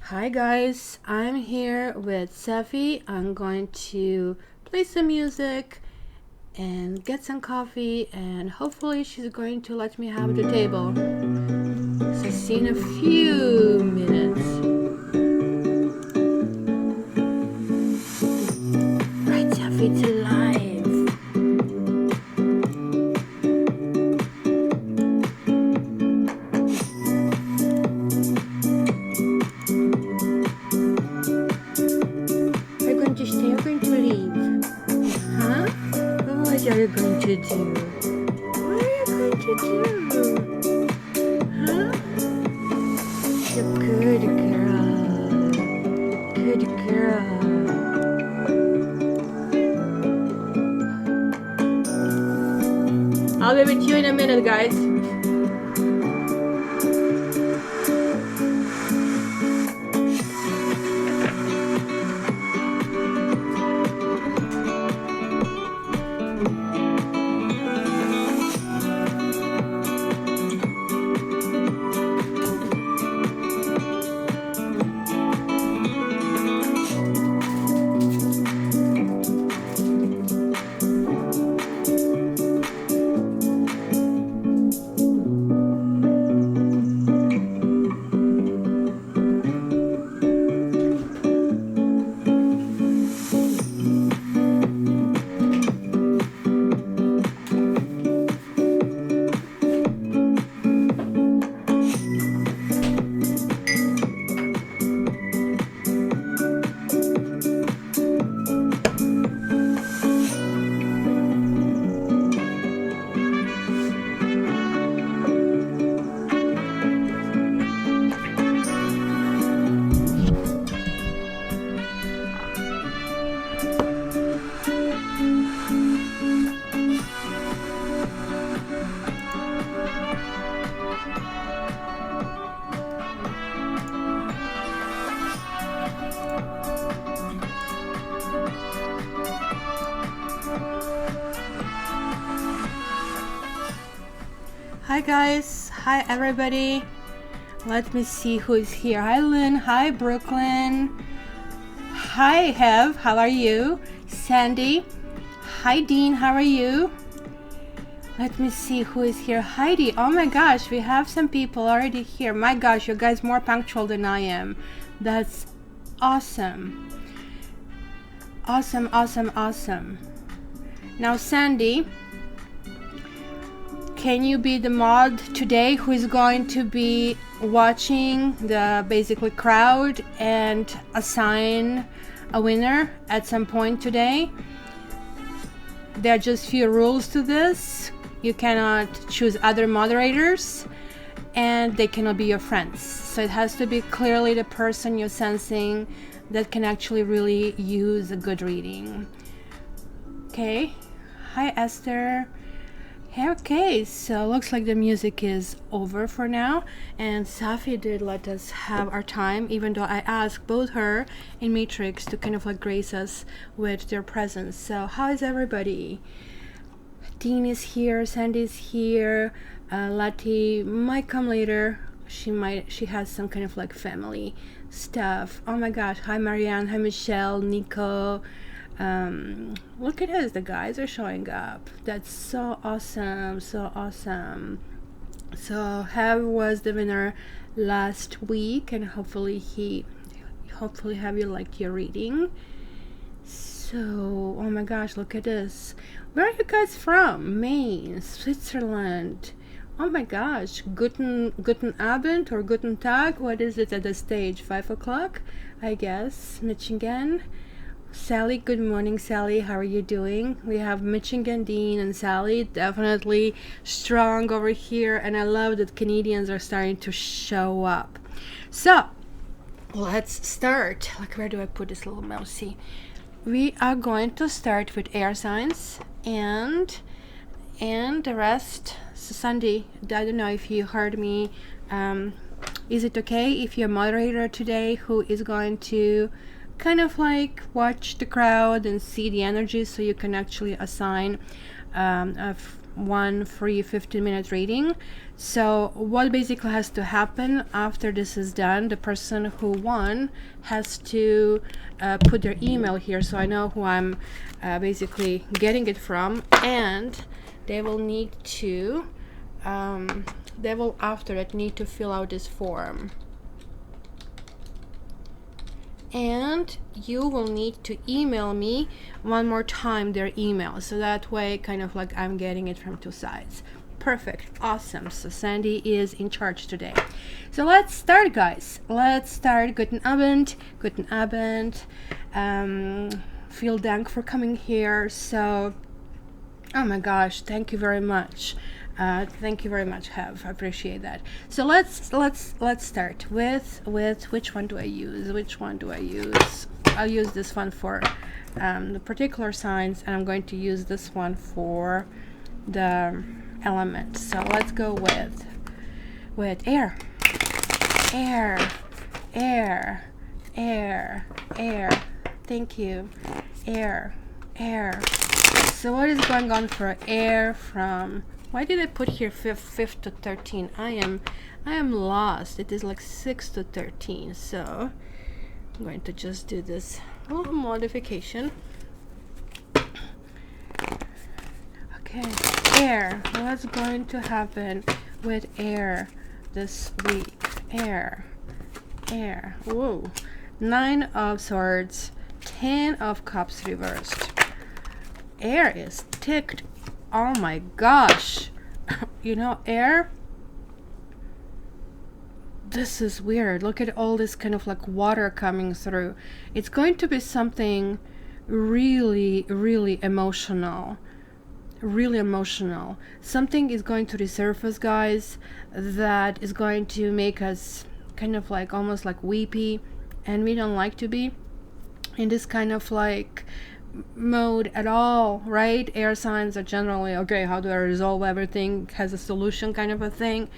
Hi guys, I'm here with Safi. I'm going to play some music and get some coffee, and hopefully she's going to let me have the table. So see in a few minutes. Right, Safi, it's alive. What are you going to do? What are you going to do? Huh? You're good girl. Good girl. I'll be with you in a minute, guys. Hi guys, hi everybody. Let me see who is here. Hi Lynn, hi Brooklyn. Hi Hev, how are you? Sandy, hi Dean, how are you? Let me see who is here. Heidi, oh my gosh, we have some people already here. My gosh, you guys more punctual than I am. That's awesome. Awesome, awesome, awesome. Now Sandy, can you be the mod today who is going to be watching the basically crowd and assign a winner at some point today? There are just few rules to this. You cannot choose other moderators and they cannot be your friends. So it has to be clearly the person you're sensing that can actually really use a good reading. Okay. Hi Esther. Okay, so looks like the music is over for now, and Safi did let us have our time, even though I asked both her and Matrix to kind of like grace us with their presence. So how is everybody? Dean is here, Sandy's here, Lati might come later. She has some kind of like family stuff. Oh my gosh, hi Marianne, hi Michelle, Nico. Look at this, the guys are showing up. That's so awesome, so awesome. So Have was the winner last week, and hopefully have you liked your reading. So oh my gosh, look at this. Where are you guys from? Maine, Switzerland. Oh my gosh, guten Abend or guten Tag, what is it at the stage? 5 o'clock, I guess. Michigan. Sally, good morning Sally, how are you doing? We have Michigan, Dean and Sally, definitely strong over here, and I love that Canadians are starting to show up. So let's start. Like, where do I put this little mousey? We are going to start with air signs and the rest. So Sandy, I don't know if you heard me. Is it okay if you're a moderator today who is going to kind of like watch the crowd and see the energy, so you can actually assign a one free 15-minute reading. So what basically has to happen after this is done, the person who won has to put their email here so I know who I'm basically getting it from, and they will need to they will after that need to fill out this form, and you will need to email me one more time their email, so that way kind of like I'm getting it from two sides. Perfect. Awesome. So Sandy is in charge today. So let's start, guys. Let's start. Guten Abend. Guten Abend. Vielen Dank for coming here. So, oh my gosh, thank you very much. Thank you very much, Hev. I appreciate that. So let's start with which one do I use? Which one do I use? I'll use this one for the particular signs, and I'm going to use this one for the element. So let's go with air, air, air, air, air. Thank you. Air, air. So what is going on for air from, why did I put here 5 to 13? I am lost. It is like 6 to 13. So I'm going to just do this little modification. Okay, air. What's going to happen with air this week? Air, air. Whoa. 9 of Swords, 10 of Cups reversed. Air is ticked. Oh my gosh. You know, air, this is weird. Look at all this kind of like water coming through. It's going to be something really, really emotional. Really emotional. Something is going to resurface, guys, that is going to make us kind of like almost like weepy, and we don't like to be in this kind of like mode at all, right? Air signs are generally, okay, how do I resolve everything, has a solution kind of a thing.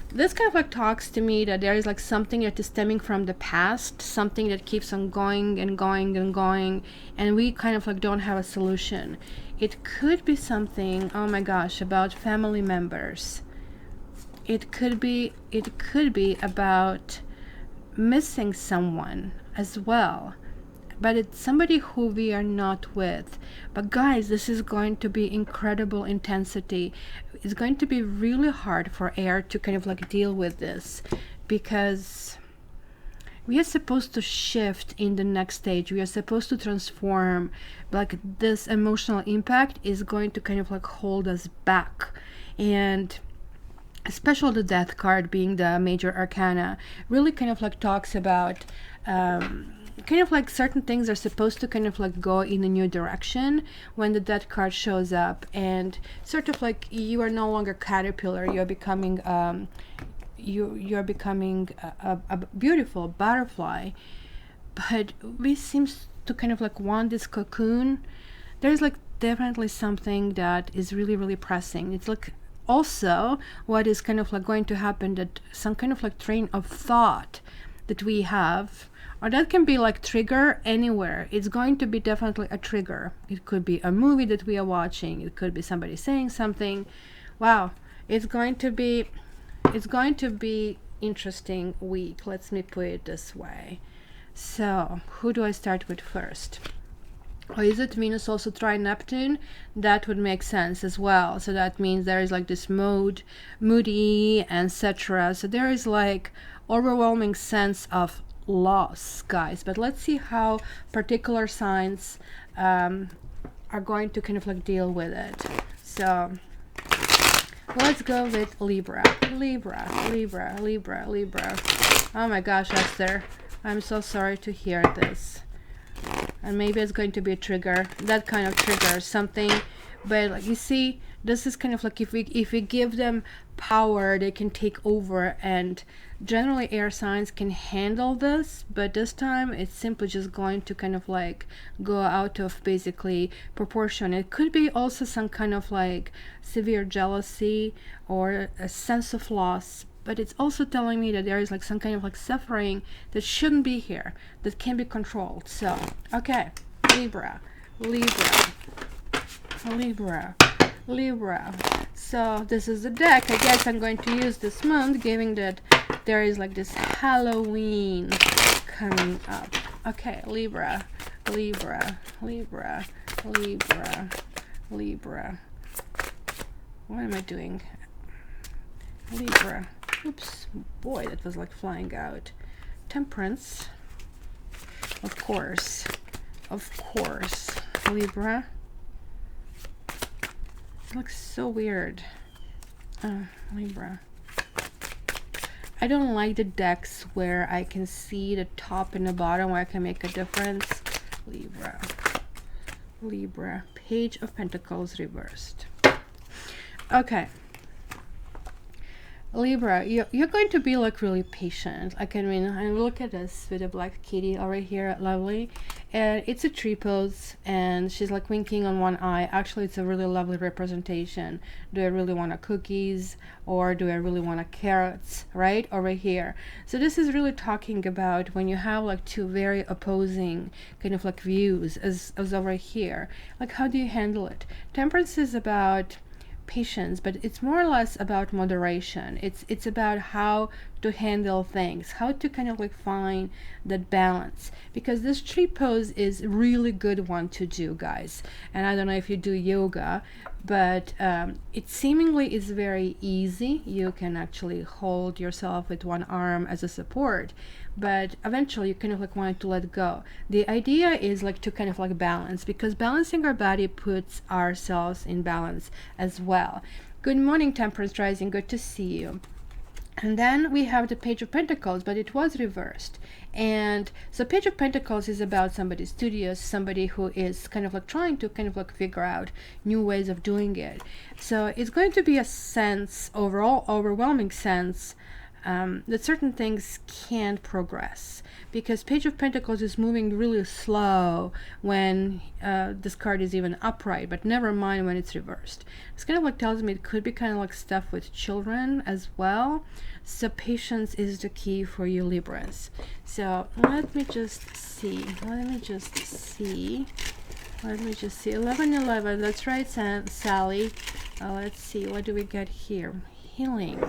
This kind of like talks to me that there is like something that is stemming from the past, something that keeps on going and going and going, and we kind of like don't have a solution. It could be something, oh my gosh, about family members. It could be about missing someone as well, but it's somebody who we are not with. But guys, this is going to be incredible intensity. It's going to be really hard for air to kind of like deal with this, because we are supposed to shift in the next stage. We are supposed to transform. Like, this emotional impact is going to kind of like hold us back. And especially the Death card being the major arcana really kind of like talks about kind of like certain things are supposed to kind of like go in a new direction when the Death card shows up, and sort of like you are no longer caterpillar, you're becoming you're becoming a beautiful butterfly. But we seems to kind of like want this cocoon. There's like definitely something that is really, really pressing. It's like also what is kind of like going to happen, that some kind of like train of thought that we have, or that can be like trigger anywhere. It's going to be definitely a trigger. It could be a movie that we are watching. It could be somebody saying something. Wow, it's going to be interesting week. Let me put it this way. So who do I start with first? Or is it Venus also trine Neptune? That would make sense as well. So that means there is like this moody, etc. So there is like overwhelming sense of loss, guys. But let's see how particular signs are going to kind of like deal with it. So let's go with Libra. Libra. Oh my gosh, Esther, I'm so sorry to hear this. And maybe it's going to be a trigger, that kind of trigger, something. But like, you see, this is kind of like if we give them power, they can take over. And generally air signs can handle this, but this time it's simply just going to kind of like go out of basically proportion. It could be also some kind of like severe jealousy or a sense of loss, but it's also telling me that there is like some kind of like suffering that shouldn't be here, that can be controlled. So okay, Libra. Libra. So this is the deck I guess I'm going to use this month, given that there is like this Halloween coming up. Okay, Libra, Libra, Libra, Libra, Libra. What am I doing? Libra. Oops, boy, that was like flying out. Temperance. Of course. Of course. Libra. It looks so weird. Libra. I don't like the decks where I can see the top and the bottom where I can make a difference. Libra. Libra. Page of Pentacles reversed. Okay. Libra, you're going to be like really patient. Like, I mean, I look at this with a black kitty over here, lovely, and it's a tree pose, and she's like winking on one eye. Actually, it's a really lovely representation. Do I really want a cookies, or do I really want a carrots, right over here? So this is really talking about when you have like two very opposing kind of like views as over here. Like, how do you handle it? Temperance is about patience, but it's more or less about moderation. It's about how to handle things, how to kind of like find that balance, because this tree pose is a really good one to do, guys. And I don't know if you do yoga, but it seemingly is very easy. You can actually hold yourself with one arm as a support, but eventually you kind of like want to let go. The idea is like to kind of like balance, because balancing our body puts ourselves in balance as well. Good morning, Temperance Rising, good to see you. And then we have the Page of Pentacles, but it was reversed. And so Page of Pentacles is about somebody studious, somebody who is kind of like trying to kind of like figure out new ways of doing it. So it's going to be a sense, overall overwhelming sense, that certain things can't progress, because Page of Pentacles is moving really slow when this card is even upright, but never mind when it's reversed. It's kind of like tells me it could be kind of like stuff with children as well. So patience is the key for you Libras. So let me just see. 1111, that's right, Sally. Let's see, what do we get here? Healing.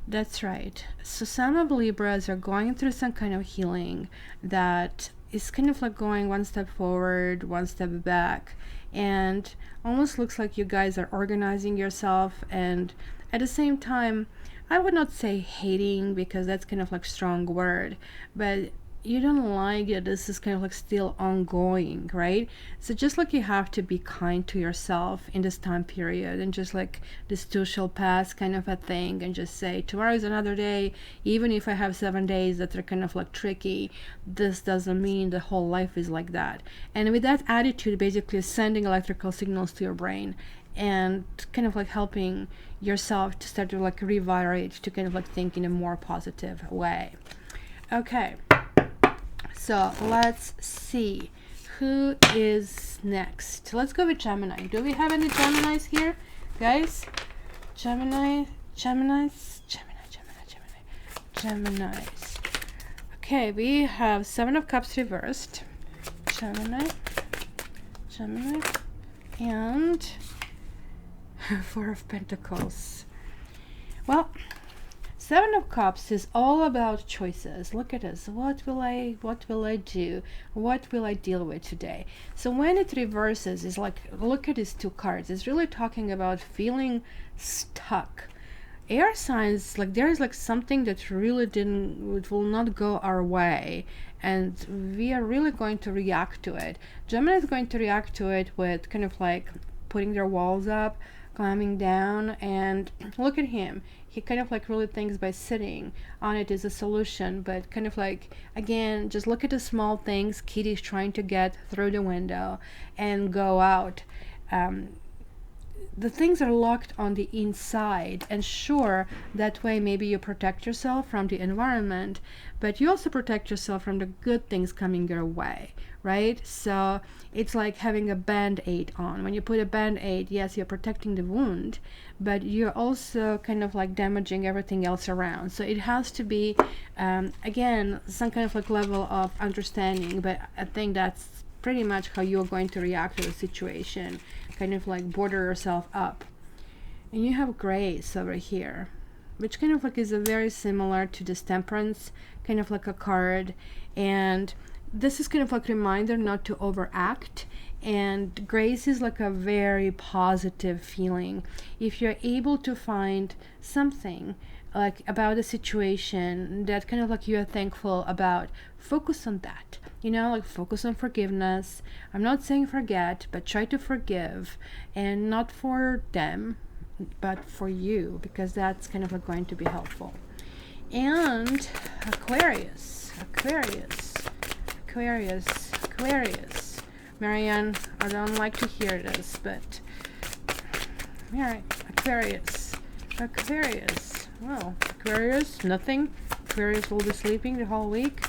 That's right. So some of Libras are going through some kind of healing that is kind of like going one step forward, one step back, and almost looks like you guys are organizing yourself, and at the same time, I would not say hating, because that's kind of like strong word, but you don't like it. This is kind of like still ongoing, right? So just like you have to be kind to yourself in this time period, and just like this too shall pass kind of a thing, and just say tomorrow is another day. Even if I have 7 days that are kind of like tricky, this doesn't mean the whole life is like that. And with that attitude, basically sending electrical signals to your brain and kind of like helping yourself to start to like rewrite, to kind of like think in a more positive way. Okay, so let's see who is next. Let's go with Gemini. Do we have any Geminis here, guys? Geminis. Okay, we have 7 of Cups reversed. Gemini, and 4 of Pentacles. Well, 7 of Cups is all about choices. Look at this. What will I do? What will I deal with today? So when it reverses, it's like, look at these 2 cards. It's really talking about feeling stuck. Air signs, like there is like something that really will not go our way, and we are really going to react to it. Gemini is going to react to it with kind of like putting their walls up, climbing down, and look at him. He kind of like really thinks by sitting on it is a solution, but kind of like, again, just look at the small things. Kitty's trying to get through the window and go out. The things are locked on the inside, and sure, that way maybe you protect yourself from the environment, but you also protect yourself from the good things coming your way, right? So it's like having a band-aid on. When you put a band-aid, yes, you're protecting the wound, but you're also kind of like damaging everything else around. So it has to be again, some kind of like level of understanding, but I think that's pretty much how you're going to react to the situation, kind of like border yourself up. And you have grace over here, which kind of like is a very similar to this Temperance, kind of like a card. And this is kind of like a reminder not to overact. And grace is like a very positive feeling. If you're able to find something like about a situation that kind of like you're thankful about, focus on that, you know, like focus on forgiveness. I'm not saying forget, but try to forgive, and not for them, but for you, because that's kind of like going to be helpful. And Aquarius. Marianne, I don't like to hear this, but Mary, Aquarius. Well, Aquarius, nothing. Aquarius will be sleeping the whole week.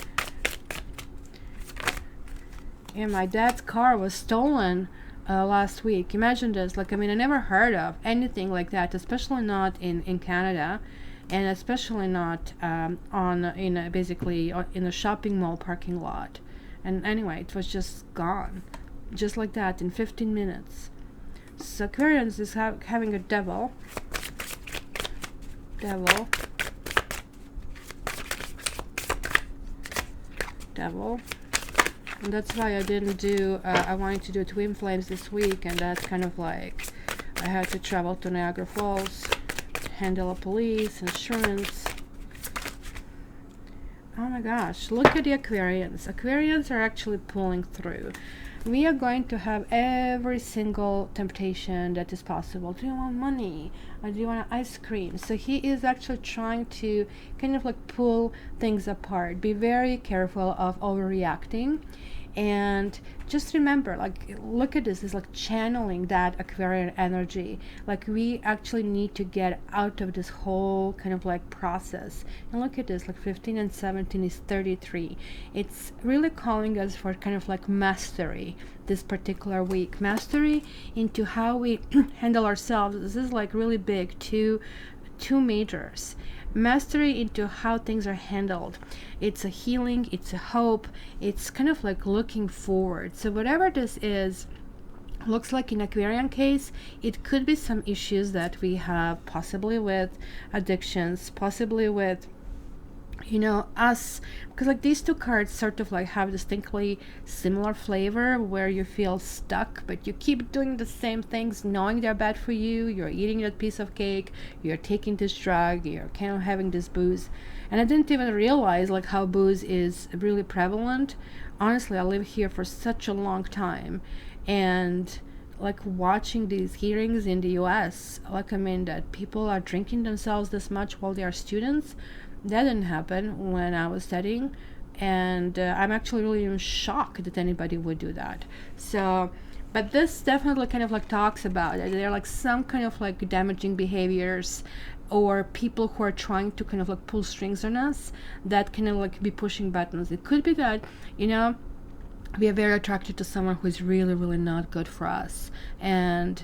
And my dad's car was stolen last week. Imagine this. Like, I mean, I never heard of anything like that, especially not in Canada, and especially not basically in a shopping mall parking lot. And anyway, it was just gone, just like that, in 15 minutes. So Aquarius is having a devil. And that's why I didn't do, I wanted to do twin flames this week, and that's kind of like, I had to travel to Niagara Falls, handle a police, insurance. Oh my gosh, look at the Aquarians. Aquarians are actually pulling through. We are going to have every single temptation that is possible. Do you want money? Or do you want ice cream? So he is actually trying to kind of like pull things apart. Be very careful of overreacting. And just remember, like, look at this. It's like channeling that Aquarian energy. Like, we actually need to get out of this whole kind of like process. And look at this, like 15 and 17 is 33. It's really calling us for kind of like mastery this particular week. Mastery into how we handle ourselves. This is like really big, two majors. Mastery into how things are handled. It's a healing, it's a hope, it's kind of like looking forward. So whatever this is, looks like in Aquarian case, it could be some issues that we have, possibly with addictions, possibly with, you know, us, because like these two cards sort of like have distinctly similar flavor, where you feel stuck, but you keep doing the same things knowing they're bad for you. You're eating that piece of cake, you're taking this drug, you're kind of having this booze. And I didn't even realize like how booze is really prevalent. Honestly, I live here for such a long time, and like watching these hearings in the US, like, I mean, that people are drinking themselves this much while they are students. That didn't happen when I was studying, and I'm actually really in shock that anybody would do that. So, but this definitely kind of like talks about it. There are like some kind of like damaging behaviors, or people who are trying to kind of like pull strings on us, that kind of like be pushing buttons. It could be that, you know, we are very attracted to someone who is really, really not good for us. And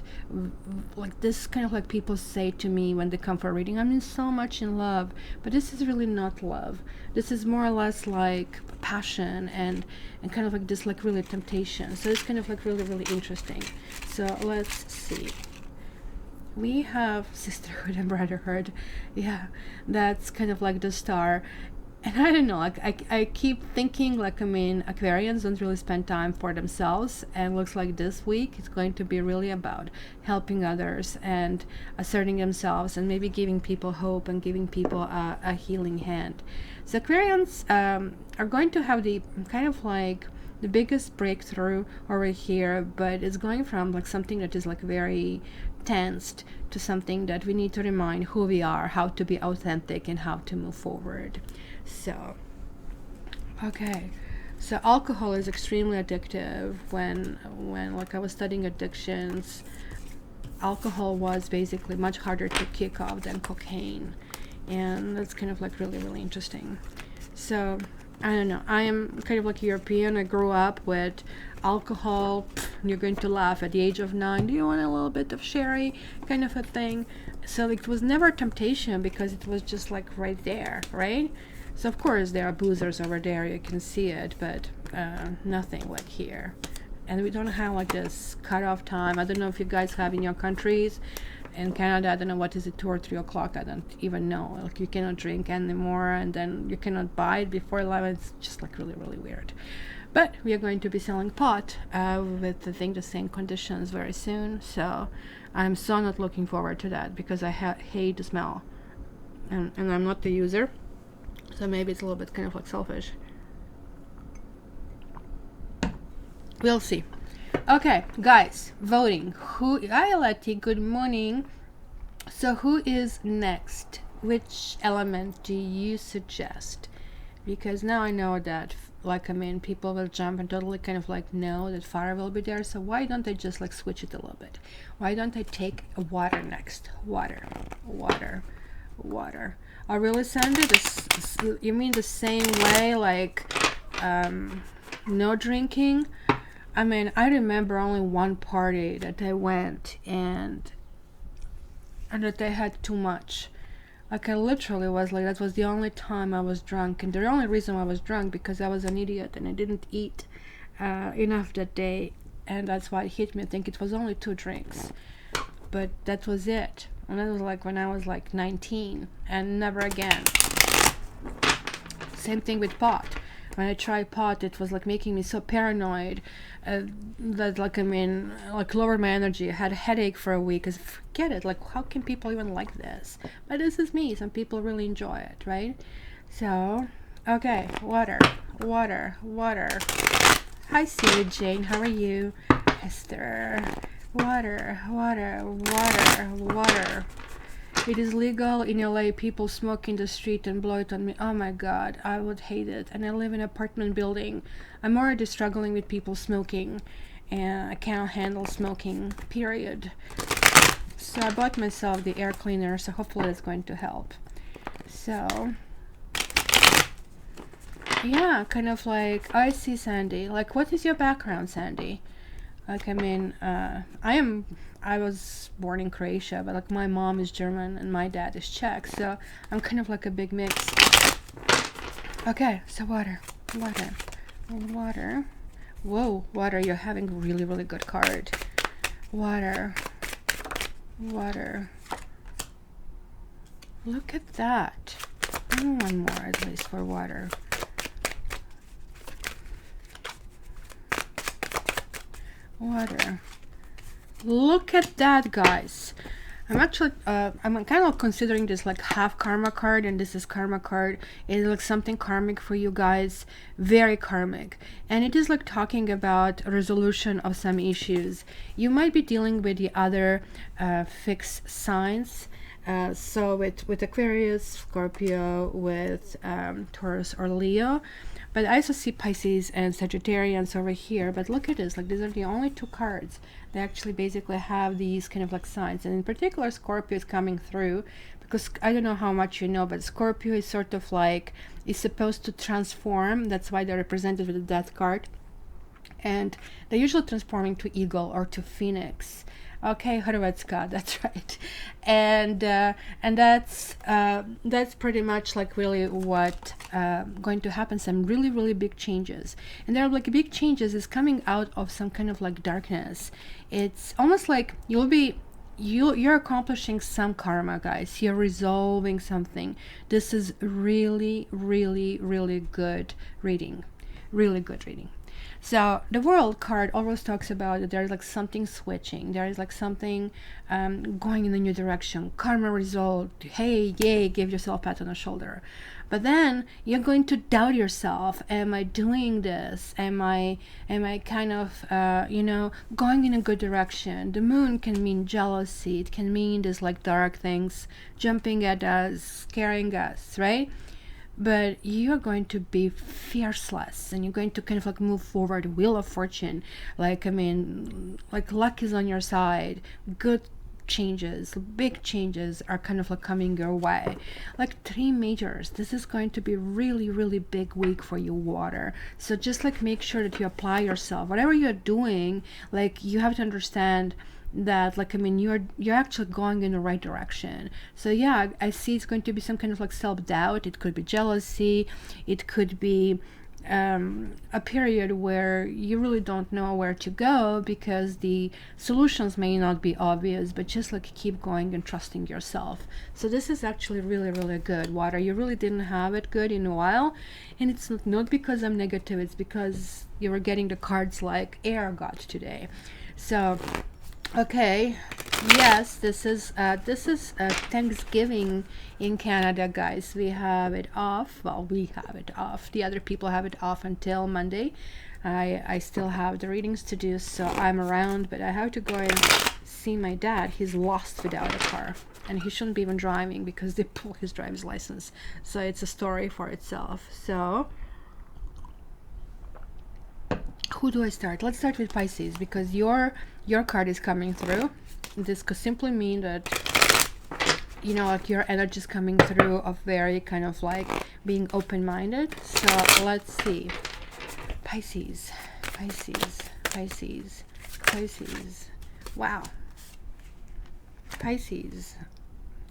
like this kind of like people say to me when they come for a reading, I'm in so much in love, but this is really not love. This is more or less like passion and kind of like this like really temptation. So it's kind of like really, really interesting. So let's see. We have sisterhood and brotherhood. Yeah, that's kind of like the star. And I don't know, like I keep thinking, like, I mean, Aquarians don't really spend time for themselves, and looks like this week it's going to be really about helping others and asserting themselves, and maybe giving people hope and giving people a healing hand. So Aquarians are going to have the kind of like the biggest breakthrough over here, but it's going from like something that is like very tensed to something that we need to remind who we are, how to be authentic, and how to move forward. So, okay, so alcohol is extremely addictive. When like I was studying addictions, alcohol was basically much harder to kick off than cocaine, and that's kind of like really, really interesting. So I don't know, I am kind of like European. I grew up with alcohol. You're going to laugh, at the age of 9, do you want a little bit of sherry, kind of a thing. So it was never a temptation because it was just like right there, right? So of course there are boozers over there, you can see it, but nothing like here. and we don't have like this cutoff time. I don't know if you guys have in your countries. In Canada, I don't know what is it, 2 or 3 o'clock. I don't even know. Like, you cannot drink anymore, and then you cannot buy it before 11. It's just like really, really weird. But we are going to be selling pot with, I think, the same conditions very soon. So I'm so not looking forward to that, because I hate the smell, and I'm not the user. So maybe it's a little bit kind of like selfish. We'll see. Okay, guys, voting. Hi, Letty, good morning. So who is next? Which element do you suggest? Because now I know that, like, I mean, people will jump and totally kind of like know that fire will be there. So why don't I just like switch it a little bit? Why don't I take water next? Water. Oh, really, Sandy? You mean the same way, like, no drinking? I mean, I remember only one party that I went and that I had too much. Like, I literally was like, that was the only time I was drunk, and the only reason I was drunk because I was an idiot and I didn't eat enough that day, and that's why it hit me. I think it was only 2 drinks, but that was it. And that was like when I was like 19, and never again. Same thing with pot. When I tried pot, it was like making me so paranoid that, like, I mean, like, lowered my energy. I had a headache for a week. Forget it. Like, how can people even like this? But this is me. Some people really enjoy it, right? So, okay, water. Hi, Sarah Jane. How are you? Esther. Water. It is legal in LA. People smoke in the street and blow it on me. Oh my god, I would hate it. And I live in an apartment building. I'm already struggling with people smoking, and I can't handle smoking, period. So I bought myself the air cleaner, so hopefully that's going to help. So yeah, kind of like, I see, Sandy. Like, what is your background, Sandy? Like, I mean, I was born in Croatia, but like, my mom is German and my dad is Czech, so I'm kind of like a big mix. Okay, so water. Whoa, water, you're having a really, really good card. Water. Look at that. One more at least for water. Water. Look at that, guys. I'm actually I'm kind of considering this like half karma card, and this is karma card. It is like something karmic for you guys, very karmic, and it is like talking about resolution of some issues. You might be dealing with the other fixed signs, so with Aquarius, Scorpio, with Taurus or Leo. But I also see Pisces and Sagittarius over here. But look at this, like, these are the only 2 cards that actually basically have these kind of like signs. And in particular, Scorpio is coming through, because I don't know how much you know, but Scorpio is sort of like, is supposed to transform. That's why they're represented with the Death card. And they're usually transforming to eagle or to phoenix. Okay, Horowitska, that's right. And that's pretty much like really what going to happen. Some really, really big changes, and there are like big changes is coming out of some kind of like darkness. It's almost like you're accomplishing some karma, guys. You're resolving something. This is really, really, really good reading. Really good reading. So the World card always talks about that there's like something switching. There is like something going in a new direction. Karma resolved. Hey, yay, give yourself a pat on the shoulder. But then you're going to doubt yourself. Am I doing this? Am I kind of, going in a good direction? The moon can mean jealousy. It can mean this like dark things jumping at us, scaring us, right? But you're going to be fearless, and you're going to kind of like move forward. Wheel of Fortune, like, I mean, like, luck is on your side. Good changes, big changes are kind of like coming your way. Like 3 majors. This is going to be really, really big week for you, water. So just like make sure that you apply yourself. Whatever you're doing, like, you have to understand that, like, I mean, you're actually going in the right direction. So yeah, I see it's going to be some kind of like self-doubt. It could be jealousy, it could be a period where you really don't know where to go because the solutions may not be obvious, but just like keep going and trusting yourself. So this is actually really, really good, water. You really didn't have it good in a while, and it's not because I'm negative, it's because you were getting the cards like air got today. So okay, yes, this is Thanksgiving in Canada, guys. We have it off. Well, we have it off. The other people have it off until Monday. I still have the readings to do, so I'm around, but I have to go and see my dad. He's lost without a car, and he shouldn't be even driving because they pull his driver's license. So it's a story for itself. So who do I start? Let's start with Pisces, because your card is coming through. This could simply mean that, you know, like your energy is coming through of very kind of like being open-minded. So let's see. Pisces, Pisces, Pisces, Pisces. Wow. Pisces.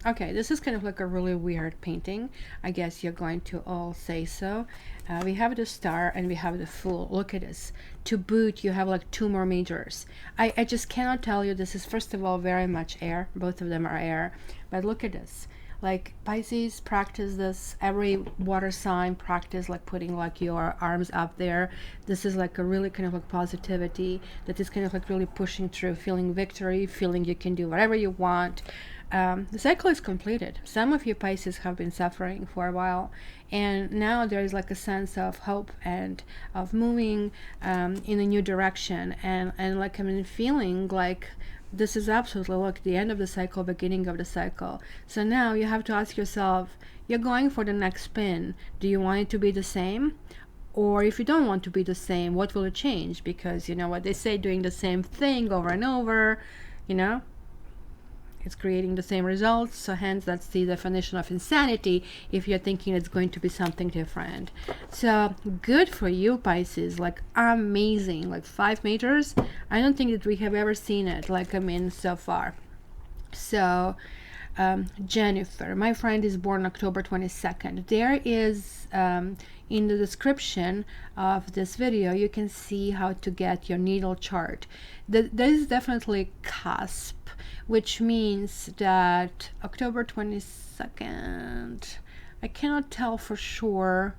Okay, this is kind of like a really weird painting. I guess you're going to all say so. We have the star and we have the fool. Look at this. To boot, you have like two more majors. I just cannot tell you. This is, first of all, very much air. Both of them are air. But look at this. Like Pisces practice this. Every water sign practice like putting like your arms up there. This is like a really kind of like positivity that is kind of like really pushing through, feeling victory, feeling you can do whatever you want. The cycle is completed. Some of you Pisces have been suffering for a while, and now there is like a sense of hope and of moving in a new direction, and like I'm feeling like this is absolutely like the end of the cycle, beginning of the cycle. So now you have to ask yourself, you're going for the next spin. Do you want it to be the same? Or if you don't want to be the same, what will it change? Because you know what they say, doing the same thing over and over, you know, it's creating the same results. So hence that's the definition of insanity if you're thinking it's going to be something different. So good for you, Pisces. Like amazing. Like 5 majors. I don't think that we have ever seen it, like I mean, so far. So Jennifer, my friend, is born October 22nd. There is in the description of this video, you can see how to get your natal chart. There is definitely cusp, which means that October 22nd, I cannot tell for sure.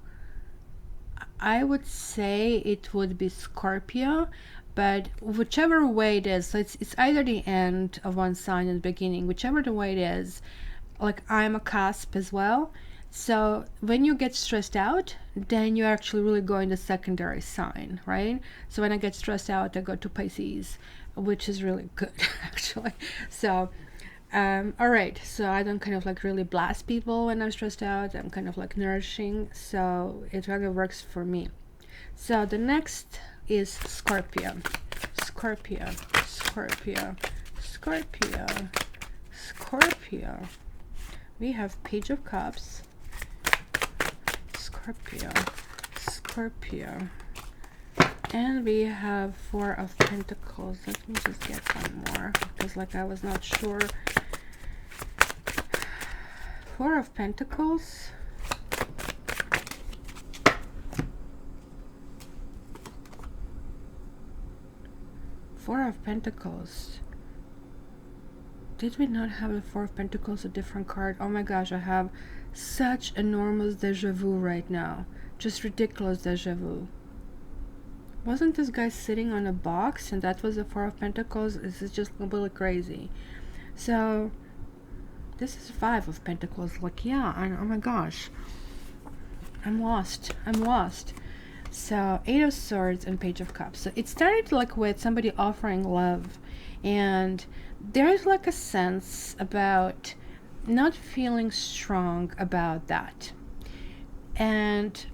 I would say it would be Scorpio, but whichever way it is, so it's either the end of one sign and the beginning, whichever the way it is. Like I'm a cusp as well. So when you get stressed out, then you're actually really going the secondary sign, right? So when I get stressed out, I go to Pisces, which is really good actually. So all right, so I don't kind of like really blast people when I'm stressed out. I'm kind of like nourishing, so it really works for me. So the next is Scorpio. Scorpio, Scorpio, Scorpio, Scorpio. We have Page of Cups, Scorpio, Scorpio, and we have Four of Pentacles. Let me just get one more because like I was not sure. Four of Pentacles, Four of Pentacles. Did we not have the Four of Pentacles, a different card? Oh my gosh, I have such enormous deja vu right now. Just ridiculous deja vu. Wasn't this guy sitting on a box and that was the Four of Pentacles? This is just completely crazy. So this is Five of Pentacles. Like, yeah, oh my gosh. I'm lost. I'm lost. So Eight of Swords and Page of Cups. So it started like with somebody offering love, and there's like a sense about not feeling strong about that, and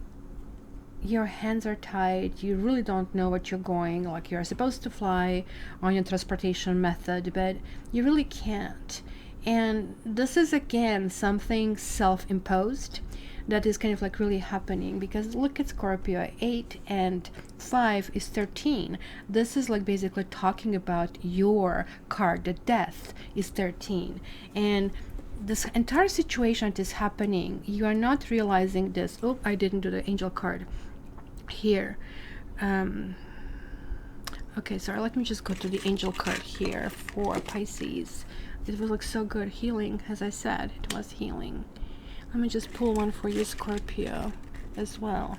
your hands are tied. You really don't know what you're going, like you're supposed to fly on your transportation method, but you really can't. And this is again something self-imposed that is kind of like really happening, because look at Scorpio. 8 and 5 is 13. This is like basically talking about your card. The death is 13, and this entire situation that is happening, you are not realizing this. Oh, I didn't do the angel card. here. Okay, sorry, let me just go to the angel card here for Pisces. It was like so good, healing, as I said, it was healing. Let me just pull one for you, Scorpio, as well.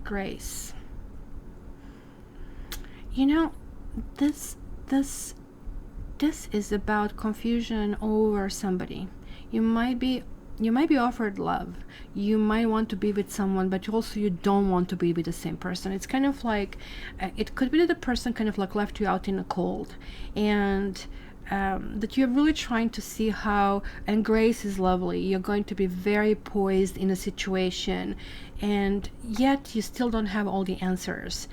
Grace. You know, this is about confusion over somebody. You might be offered love. You might want to be with someone, but also you don't want to be with the same person. It's kind of like, it could be that the person kind of like left you out in the cold, and that you're really trying to see how, and grace is lovely. You're going to be very poised in a situation, and yet you still don't have all the answers.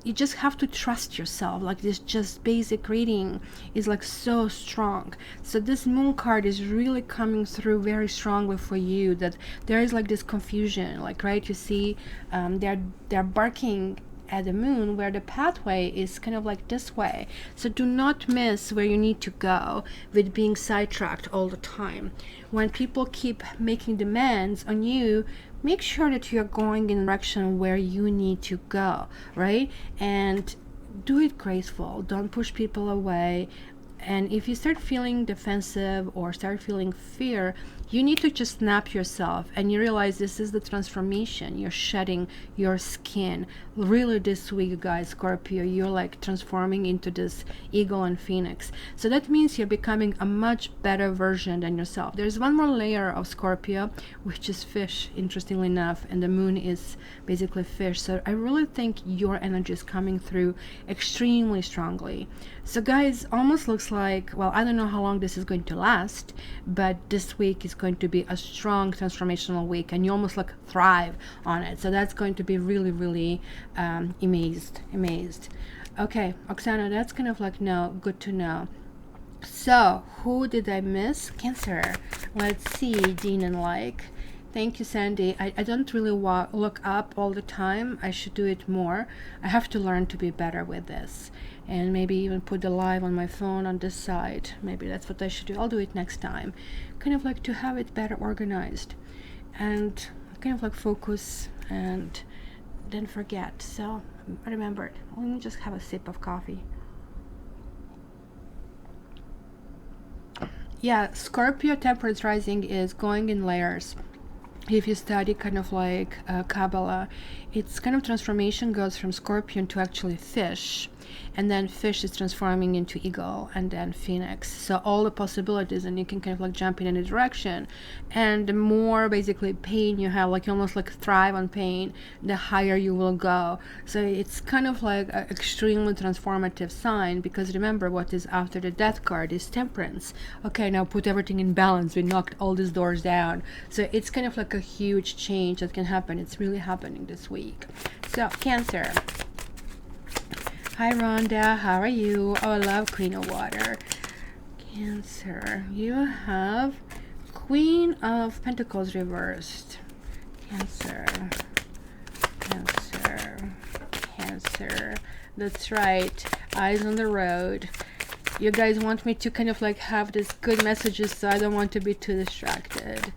You just have to trust yourself. Like, this just basic reading is like so strong. So this moon card is really coming through very strongly for you, that there is like this confusion, like, right, you see, they're barking at the moon where the pathway is kind of like this way. So do not miss where you need to go with being sidetracked all the time. When people keep making demands on you, make sure that you're going in the direction where you need to go, right? And do it graceful. Don't push people away. And if you start feeling defensive or start feeling fear, you need to just snap yourself, and you realize this is the transformation. You're shedding your skin. Really this week, guys, Scorpio, you're like transforming into this eagle and phoenix. So that means you're becoming a much better version than yourself. There's one more layer of Scorpio, which is fish, interestingly enough, and the moon is basically fish. So I really think your energy is coming through extremely strongly. So guys, almost looks like, well, I don't know how long this is going to last, but this week is going to be a strong transformational week, and you almost like thrive on it. So that's going to be really, really amazed. Okay, Oksana, that's kind of like, no, good to know. So who did I miss? Cancer. Let's see, Dean and like. Thank you, Sandy. I don't really look up all the time. I should do it more. I have to learn to be better with this, and maybe even put the live on my phone on this side. Maybe that's what I should do. I'll do it next time. Kind of like to have it better organized, and kind of like focus and then forget. So I remembered. Let me just have a sip of coffee. Yeah, Scorpio temperance rising is going in layers. If you study kind of like Kabbalah, it's kind of transformation goes from Scorpion to actually fish, and then fish is transforming into eagle, and then phoenix. So all the possibilities, and you can kind of like jump in any direction. And the more basically pain you have, like you almost like thrive on pain, the higher you will go. So it's kind of like an extremely transformative sign, because remember, what is after the death card is temperance. Okay, now put everything in balance. We knocked all these doors down. So it's kind of like a huge change that can happen. It's really happening this week. So Cancer. Hi Rhonda, how are you? Oh, I love Queen of Water. Cancer, you have Queen of Pentacles reversed. Cancer. That's right. Eyes on the road. You guys want me to kind of like have this good messages, so I don't want to be too distracted.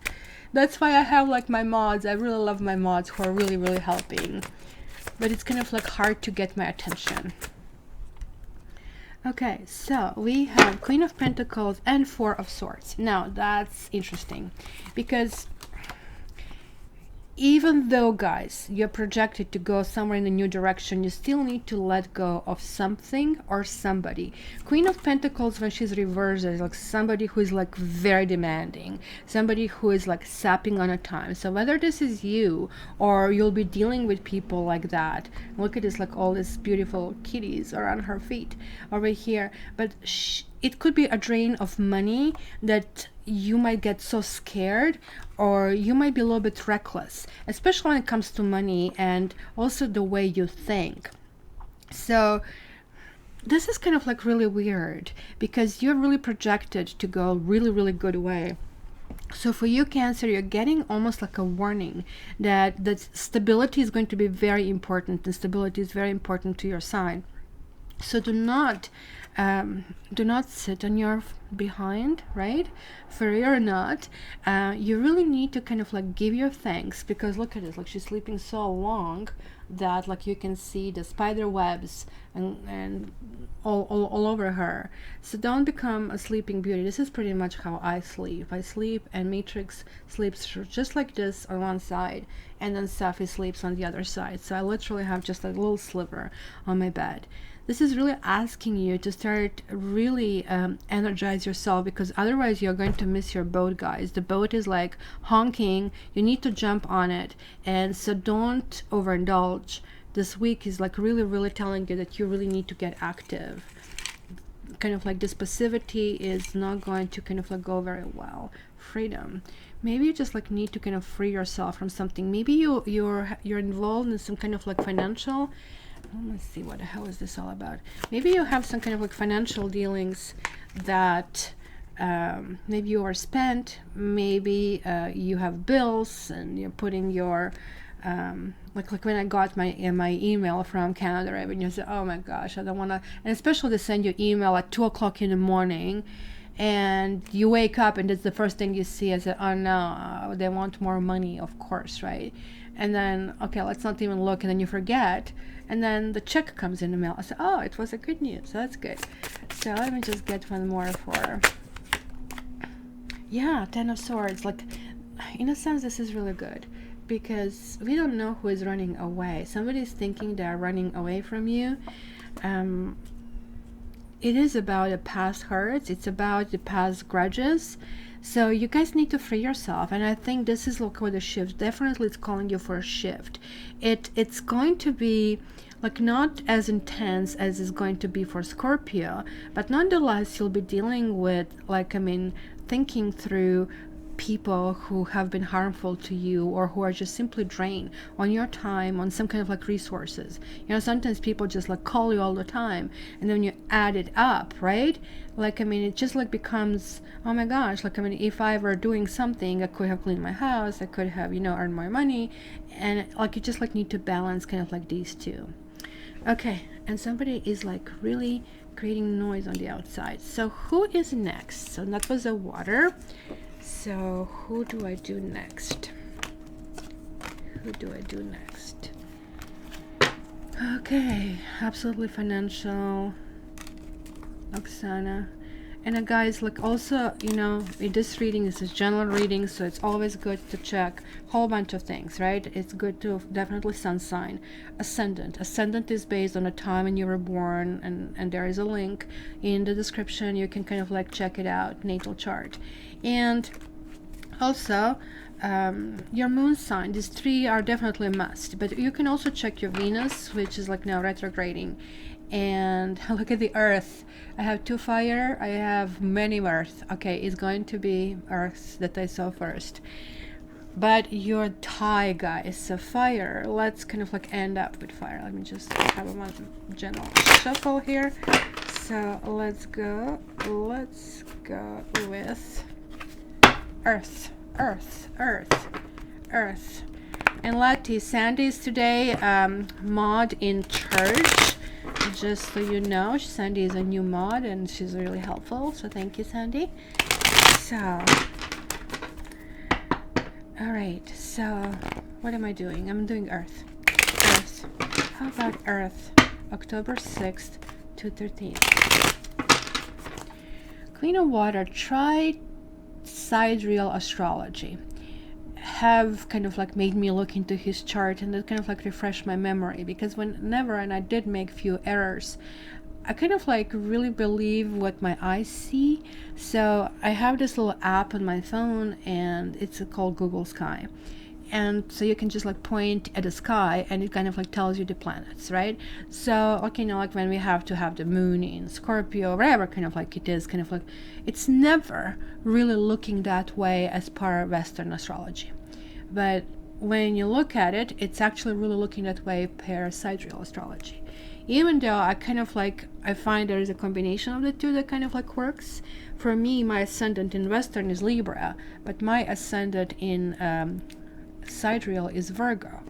That's why I have like my mods. I really love my mods who are really, really helping. But it's kind of like hard to get my attention. Okay, so we have Queen of Pentacles and Four of Swords. Now that's interesting, because even though, guys, you're projected to go somewhere in a new direction, you still need to let go of something or somebody. Queen of Pentacles, when she's reversed, is like somebody who is like very demanding, somebody who is like sapping on a time. So whether this is you or you'll be dealing with people like that. Look at this, like all these beautiful kitties around her feet over here. But it could be a drain of money that you might get so scared, or you might be a little bit reckless, especially when it comes to money and also the way you think. So this is kind of like really weird, because you're really projected to go really, really good way. So for you, Cancer, you're getting almost like a warning that stability is going to be very important, and stability is very important to your sign. So do not sit on your behind, right? For real or not, you really need to kind of like give your thanks, because look at this, like she's sleeping so long that like you can see the spider webs and all over her. So don't become a sleeping beauty. This is pretty much how I sleep. I sleep and Matrix sleeps just like this on one side, and then Safi sleeps on the other side. So I literally have just a little sliver on my bed. This is really asking you to start really energize yourself, because otherwise you're going to miss your boat, guys. The boat is like honking. You need to jump on it. And so don't overindulge. This week is like really telling you that you really need to get active. Kind of like this passivity is not going to kind of like go very well. Freedom. Maybe you just like need to kind of free yourself from something. Maybe you're involved in some kind of like financial, let's see, what the hell is this all about? Maybe you have some kind of like financial dealings that maybe you overspent. Maybe you have bills and you're putting your like when I got my email from Canada Revenue, I said, oh my gosh, I don't want to. And especially they send you email at 2 o'clock in the morning, and you wake up and it's the first thing you see. I said, oh no, they want more money, of course, right? And then, okay, let's not even look, and then you forget, and then the check comes in the mail. I said, oh, it was a good news, so that's good. So let me just get one more for, yeah, 10 of Swords. Like, in a sense, this is really good, because we don't know who is running away. Somebody's thinking they're running away from you. It is about the past hurts. It's about the past grudges. So you guys need to free yourself, and I think this is like with the shift. Definitely, it's calling you for a shift. It's going to be like not as intense as it's going to be for Scorpio, but nonetheless, you'll be dealing with, like, I mean, thinking through people who have been harmful to you, or who are just simply drained on your time, on some kind of like resources. You know, sometimes people just like call you all the time, and then you add it up, right? Like, I mean, it just like becomes, oh my gosh, like, I mean, if I were doing something, I could have cleaned my house, I could have, you know, earned more money, and like you just like need to balance kind of like these two. Okay, and somebody is like really creating noise on the outside. So who is next? So that was a water. So who do I do next? Who do I do next? Okay, absolutely financial, Oksana. And guys, like, also, you know, in this reading, this is general reading, so it's always good to check a whole bunch of things, right? It's good to definitely sun sign. Ascendant. Ascendant is based on the time when you were born, and there is a link in the description. You can kind of like check it out, natal chart. And also your moon sign. These three are definitely a must, but you can also check your Venus, which is like now retrograding. And look at the earth. I have 2 fire, I have many earth. Okay, it's going to be earth that I saw first, but your tie, guys. So fire, let's kind of like end up with fire. Let me just have a general shuffle here. So let's go with earth, earth, earth, earth. And Lati, Sandy is today mod in church. Just so you know, Sandy is a new mod and she's really helpful, so thank you, Sandy. So, all right, so what am I doing? I'm doing earth. Earth. How about earth? October 6th to 13th. Queen of Water, try sidereal astrology. Have kind of like made me look into his chart, and it kind of like refreshed my memory, because whenever, and I did make few errors, I kind of like really believe what my eyes see. So I have this little app on my phone, and it's called Google Sky. And so you can just like point at the sky, and it kind of like tells you the planets, right? So, okay, you know, like when we have to have the moon in Scorpio, whatever kind of like it is, kind of like, it's never really looking that way as per Western astrology. But when you look at it, it's actually really looking that way per sidereal astrology. Even though I kind of like, I find there is a combination of the two that kind of like works. For me, my ascendant in Western is Libra, but my ascendant in sidereal is Virgo,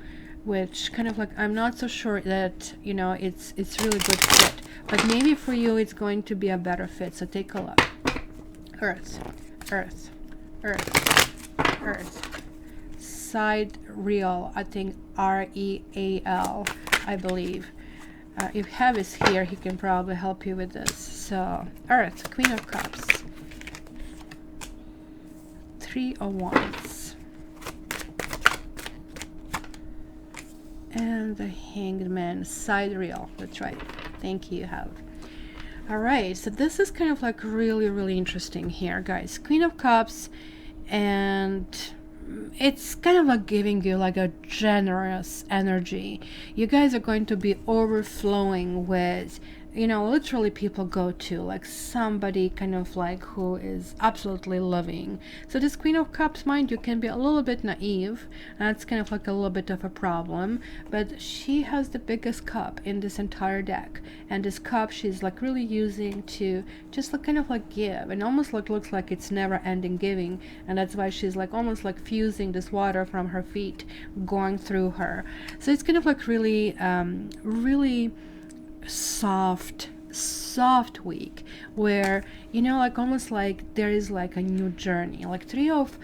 which kind of like, I'm not so sure that, you know, it's really good fit. But maybe for you, it's going to be a better fit, so take a look. Earth, Earth, Earth, Earth. Sidereal, I think R-E-A-L, I believe. If Hev is here, he can probably help you with this. So, Earth, Queen of Cups, 3 of Wands, and the Hanged Man, sidereal. That's right. Thank you, Hev. All right, so this is kind of like really, really interesting here, guys. Queen of Cups, and it's kind of like giving you like a generous energy. You guys are going to be overflowing with, you know, literally people go to like somebody kind of like who is absolutely loving. So this Queen of Cups, mind you, can be a little bit naive. That's kind of like a little bit of a problem, but she has the biggest cup in this entire deck, and this cup she's like really using to just like kind of like give, and almost like looks like it's never ending giving, and that's why she's like almost like fusing this water from her feet going through her. So it's kind of like really really soft week, where, you know, like almost like there is like a new journey. Like 3 of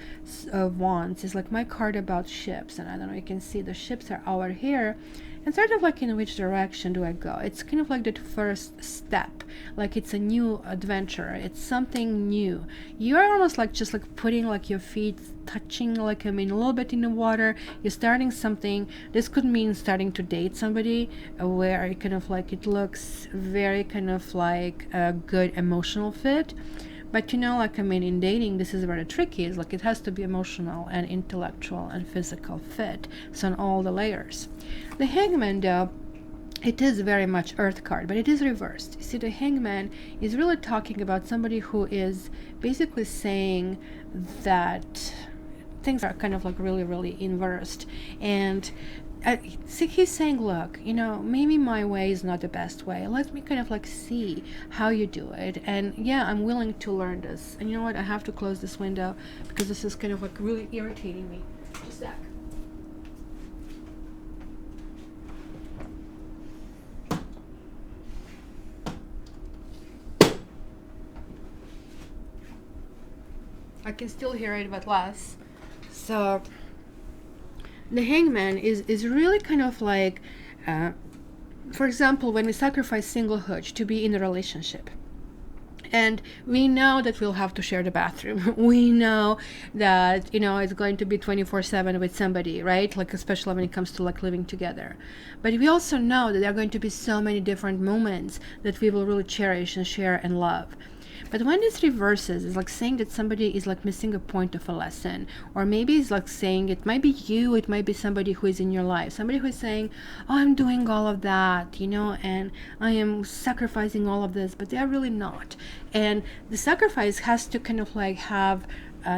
Wands is like my card about ships, and I don't know, you can see the ships are over here, and sort of like in which direction do I go. It's kind of like that first step, like it's a new adventure, it's something new. You're almost like just like putting like your feet touching, like, I mean, a little bit in the water. You're starting something. This could mean starting to date somebody, where it kind of like it looks very kind of like a good emotional fit. But you know, like, I mean, in dating, this is very tricky. It's like it has to be emotional and intellectual and physical fit. So on all the layers. The Hangman, though, it is very much Earth card, but it is reversed. You see, the Hangman is really talking about somebody who is basically saying that things are kind of like really, really inversed. And see, he's saying, look, you know, maybe my way is not the best way. Let me kind of like see how you do it. And yeah, I'm willing to learn this. And you know what? I have to close this window because this is kind of like really irritating me. Just a sec. I can still hear it, but less. So the Hangman is really kind of like, for example, when we sacrifice singlehood to be in a relationship, and we know that we'll have to share the bathroom. We know that, you know, it's going to be 24/7 with somebody, right? Like, especially when it comes to like living together. But we also know that there are going to be so many different moments that we will really cherish and share and love. But when this reverses, it's like saying that somebody is like missing a point of a lesson, or maybe it's like saying it might be you, it might be somebody who is in your life, somebody who is saying, oh, I'm doing all of that, you know, and I am sacrificing all of this, but they are really not. And the sacrifice has to kind of like have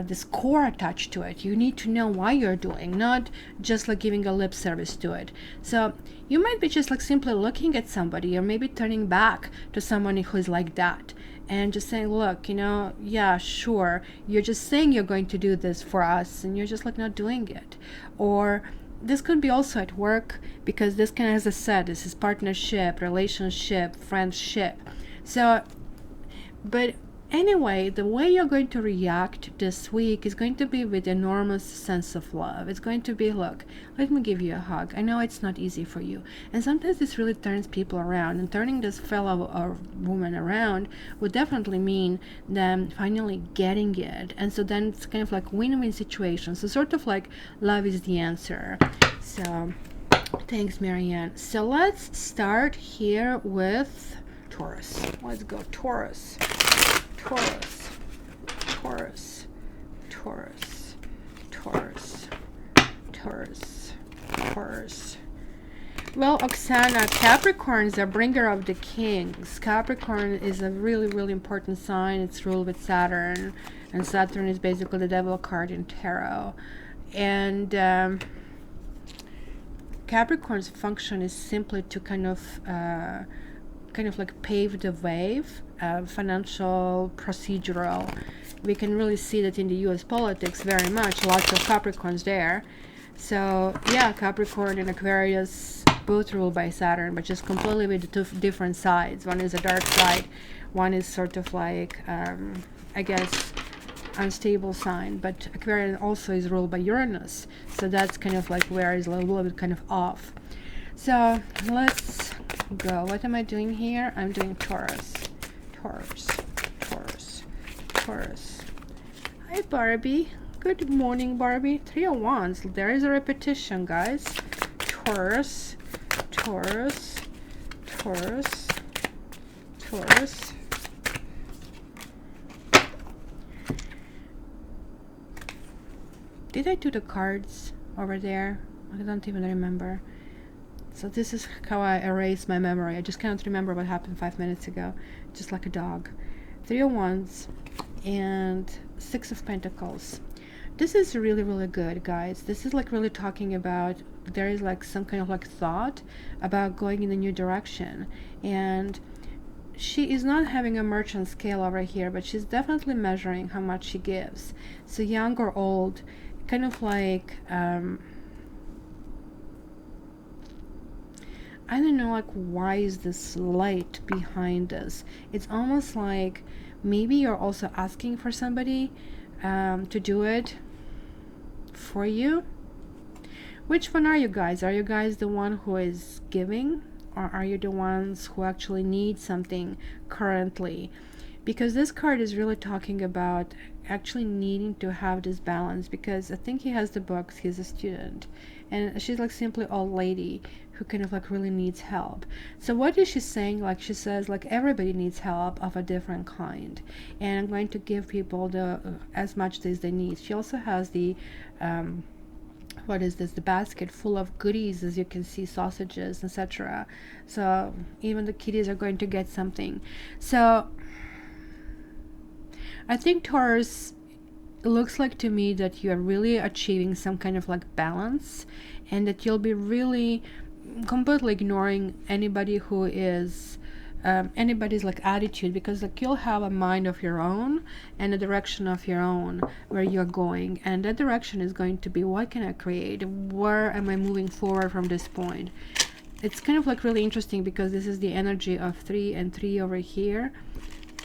this core attached to it. You need to know why you're doing, not just like giving a lip service to it. So you might be just like simply looking at somebody, or maybe turning back to someone who is like that, and just saying, look, you know, yeah, sure, you're just saying you're going to do this for us, and you're just like not doing it. Or this could be also at work, because this kind of, as I said, this is partnership, relationship, friendship. So, but anyway, the way you're going to react this week is going to be with enormous sense of love. It's going to be, look, let me give you a hug. I know it's not easy for you. And sometimes this really turns people around. And turning this fellow woman around would definitely mean them finally getting it. And so then it's kind of like win-win situation. So sort of like love is the answer. So thanks, Marianne. So let's start here with Taurus. Let's go Taurus. Taurus, Taurus, Taurus, Taurus, Taurus, Taurus. Well, Oksana, Capricorn is a bringer of the kings. Capricorn is a really, really important sign. It's ruled with Saturn, and Saturn is basically the devil card in tarot. And Capricorn's function is simply to kind of like pave the way, financial, procedural. We can really see that in the US politics very much, lots of Capricorns there. So yeah, Capricorn and Aquarius both ruled by Saturn, but just completely with the two different sides. One is a dark side, one is sort of like I guess, unstable sign. But Aquarian also is ruled by Uranus, so that's kind of like where is a little bit kind of off. So let's go. What am I doing here? I'm doing Taurus. Taurus. Taurus. Taurus. Hi, Barbie. Good morning, Barbie. 3 of Wands. There is a repetition, guys. Taurus. Taurus. Taurus. Taurus. Did I do the cards over there? I don't even remember. So this is how I erase my memory. I just cannot remember what happened 5 minutes ago. Just like a dog. 3 of Wands and 6 of Pentacles. This is really, really good, guys. This is like really talking about, there is like some kind of like thought about going in a new direction. And she is not having a merchant scale over here, but she's definitely measuring how much she gives. So young or old, kind of like, I don't know, like, why is this light behind us? It's almost like maybe you're also asking for somebody to do it for you. Which one are you guys? Are you guys the one who is giving, or are you the ones who actually need something currently? Because this card is really talking about actually needing to have this balance, because I think he has the books, he's a student, and she's like simply old lady who kind of like really needs help. So what is she saying? Like, she says like everybody needs help of a different kind, and I'm going to give people the as much as they need. She also has the what is this, the basket full of goodies, as you can see, sausages, etc. So even the kitties are going to get something. So I think Taurus, it looks like to me that you are really achieving some kind of like balance, and that you'll be really completely ignoring anybody who is anybody's like attitude, because like you'll have a mind of your own and a direction of your own where you're going, and that direction is going to be, what can I create, where am I moving forward from this point. It's kind of like really interesting, because this is the energy of 3 and 3 over here.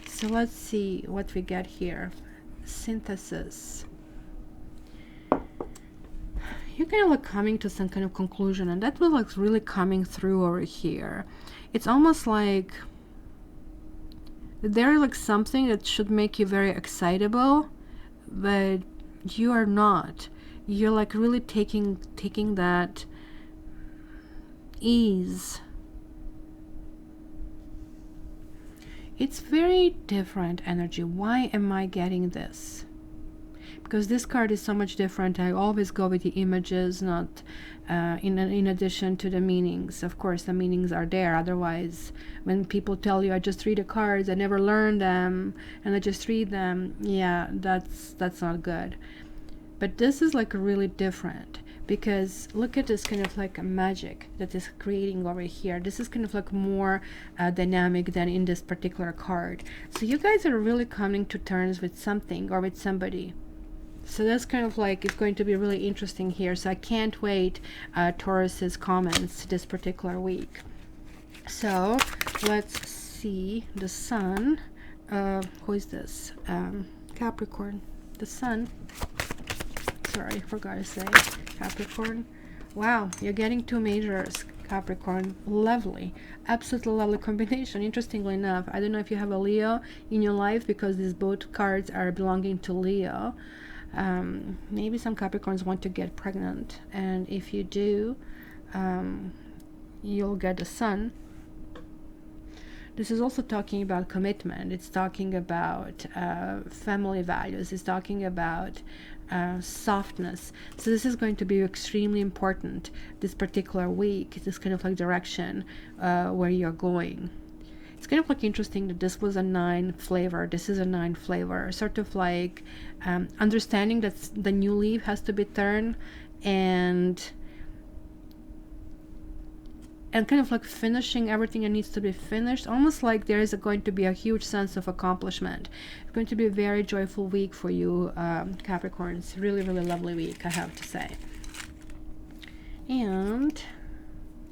So let's see what we get here. Synthesis. You're kind of like coming to some kind of conclusion, and that was like really coming through over here. It's almost like there's like something that should make you very excitable, but you are not. You're like really taking that ease. It's very different energy. Why am I getting this? Because this card is so much different. I always go with the images, not in addition to the meanings. Of course, the meanings are there. Otherwise, when people tell you, I just read the cards, I never learn them, and I just read them, yeah, that's not good. But this is like really different, because look at this kind of like a magic that is creating over here. This is kind of like more dynamic than in this particular card. So you guys are really coming to terms with something or with somebody. So that's kind of like, it's going to be really interesting here. So I can't wait Taurus's comments this particular week. So let's see the sun. Who is this? Capricorn. The sun. Sorry, I forgot to say Capricorn. Wow, you're getting 2 majors, Capricorn. Lovely, absolutely lovely combination. Interestingly enough, I don't know if you have a Leo in your life, because these both cards are belonging to Leo. Maybe some Capricorns want to get pregnant, and if you do, you'll get the sun. This is also talking about commitment. It's talking about family values. It's talking about softness. So this is going to be extremely important this particular week, this kind of like direction where you're going. It's kind of like interesting that this was a 9 flavor. This is a 9 flavor, sort of like understanding that the new leaf has to be turned, and kind of like finishing everything that needs to be finished. Almost like there is going to be a huge sense of accomplishment. It's going to be a very joyful week for you, Capricorns. Really, really lovely week, I have to say. And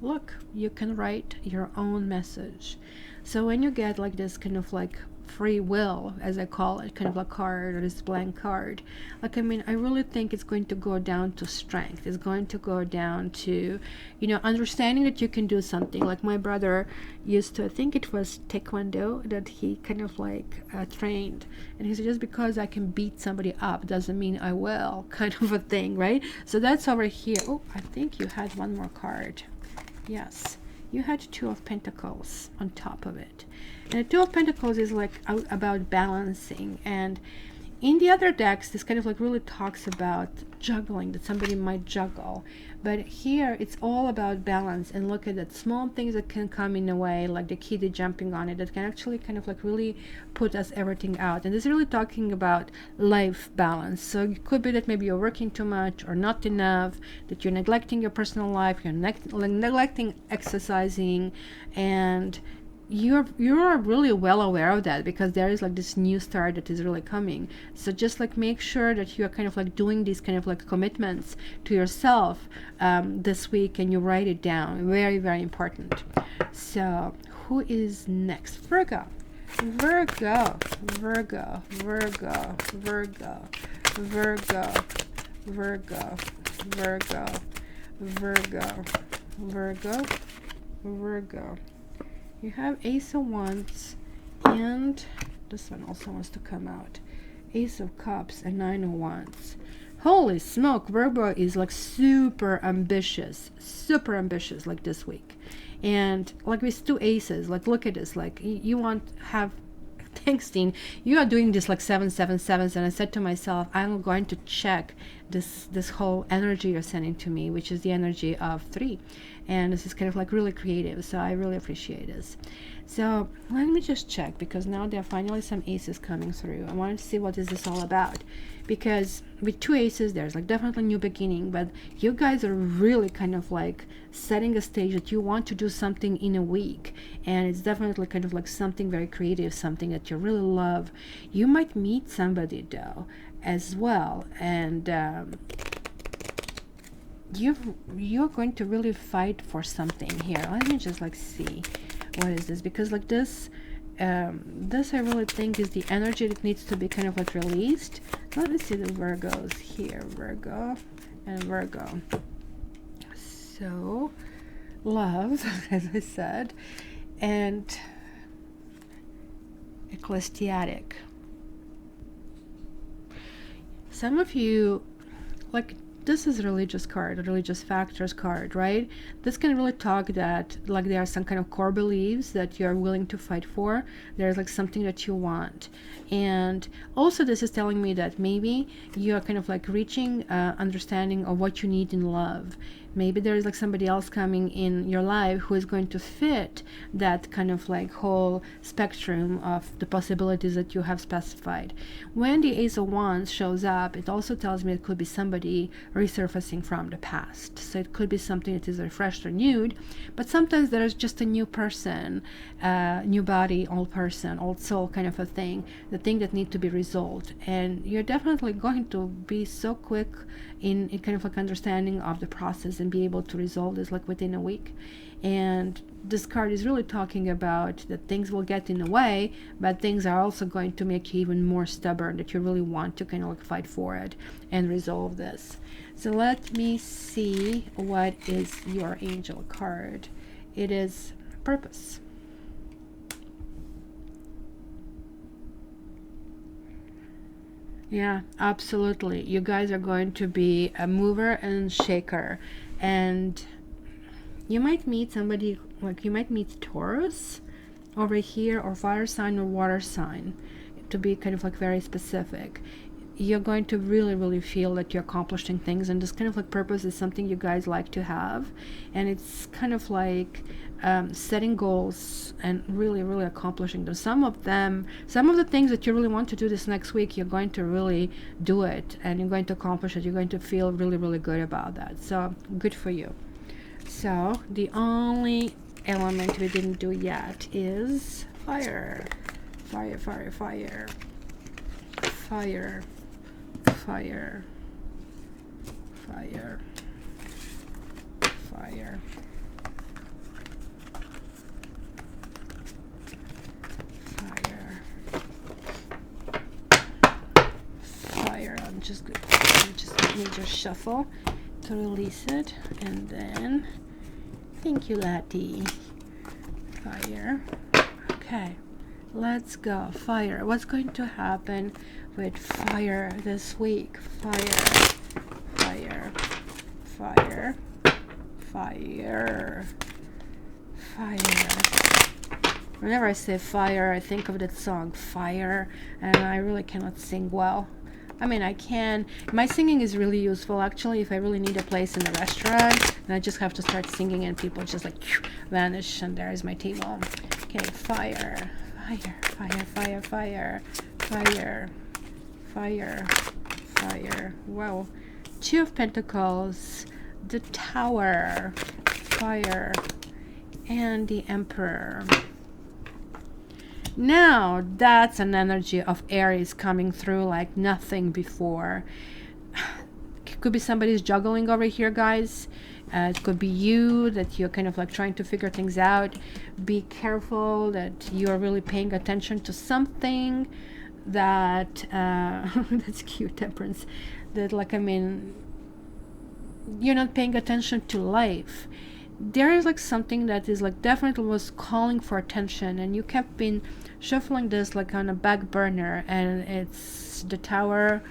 look, you can write your own message. So when you get like this kind of like free will, as I call it, kind of a card, or this blank card. Like, I mean, I really think it's going to go down to strength. It's going to go down to, you know, understanding that you can do something. Like my brother used to, I think it was Taekwondo, that he kind of like trained. And he said, just because I can beat somebody up doesn't mean I will, kind of a thing, right? So that's over here. Oh, I think you had one more card. Yes. You had Two of Pentacles on top of it. And the Two of Pentacles is like about balancing. And in the other decks, this kind of like really talks about juggling, that somebody might juggle. But here, it's all about balance. And look at that, small things that can come in a way, like the kitty jumping on it, that can actually kind of like really put us everything out. And this is really talking about life balance. So it could be that maybe you're working too much or not enough, that you're neglecting your personal life, you're neglecting exercising, and you're really well aware of that, because there is like this new start that is really coming. So just like make sure that you're kind of like doing these kind of like commitments to yourself this week, and you write it down. Very, very important. So who is next? Virgo. Virgo, Virgo, Virgo, Virgo, Virgo, Virgo, Virgo, Virgo, Virgo, Virgo. You have Ace of Wands, and this one also wants to come out. Ace of Cups and Nine of Wands. Holy smoke, Virgo is like super ambitious like this week. And like with two aces, like look at this, like you want have, thanks Dean, you are doing this like 777s, and I said to myself, I'm going to check this whole energy you're sending to me, which is the energy of 3. And this is kind of like really creative, so I really appreciate this. So let me just check, because now there are finally some aces coming through. I wanted to see what is this all about, because with two aces there's like definitely new beginning, but you guys are really kind of like setting a stage that you want to do something in a week, and it's definitely kind of like something very creative, something that you really love. You might meet somebody though as well, and you're going to really fight for something here. Let me just like see what is this, because like this this I really think is the energy that needs to be kind of like released. Let me see the Virgos here. Virgo and Virgo. So love, as I said, and ecclesiastic. Some of you, like, this is a religious card, a religious factors card, right? This can really talk that like there are some kind of core beliefs that you're willing to fight for. There's like something that you want. And also this is telling me that maybe you're kind of like reaching understanding of what you need in love. Maybe there is like somebody else coming in your life who is going to fit that kind of like whole spectrum of the possibilities that you have specified. When the Ace of Wands shows up, it also tells me it could be somebody resurfacing from the past. So it could be something that is refreshed, renewed, but sometimes there's just a new person, new body, old person, old soul kind of a thing, the thing that need to be resolved. And you're definitely going to be so quick in kind of like understanding of the process and be able to resolve this like within a week. And this card is really talking about that things will get in the way, but things are also going to make you even more stubborn, that you really want to kind of like fight for it and resolve this. So let me see what is your angel card. It is purpose. Yeah, absolutely. You guys are going to be a mover and shaker, and you might meet somebody, like you might meet Taurus over here, or fire sign or water sign, to be kind of like very specific. You're going to really, really feel that you're accomplishing things, and this kind of like purpose is something you guys like to have, and it's kind of like setting goals and really, really accomplishing them. Some of the things that you really want to do this next week, you're going to really do it, and you're going to accomplish it. You're going to feel really, really good about that. So good for you. So the only element we didn't do yet is fire. Fire, fire, fire. Fire. Fire. Fire. Fire. Fire. Let me just shuffle to release it, and then thank you, Lati. Fire. Okay, let's go. Fire. What's going to happen with fire this week? Fire, fire, fire, fire, fire. Whenever I say fire, I think of that song Fire, and I really cannot sing well. I mean, I can. My singing is really useful, actually, if I really need a place in the restaurant, and I just have to start singing, and people just like vanish, and there's my table. Okay, fire, fire, fire, fire, fire, fire, fire, fire. Wow. Two of Pentacles, the Tower, fire, and the Emperor. Now that's an energy of Aries coming through like nothing before. Could be somebody's juggling over here, guys. It could be you, that you're kind of like trying to figure things out. Be careful that you're really paying attention to something that that's cute, Temperance. That, like, I mean, you're not paying attention to life. There is like something that is like definitely was calling for attention, and you kept been shuffling this like on a back burner, and it's the Tower.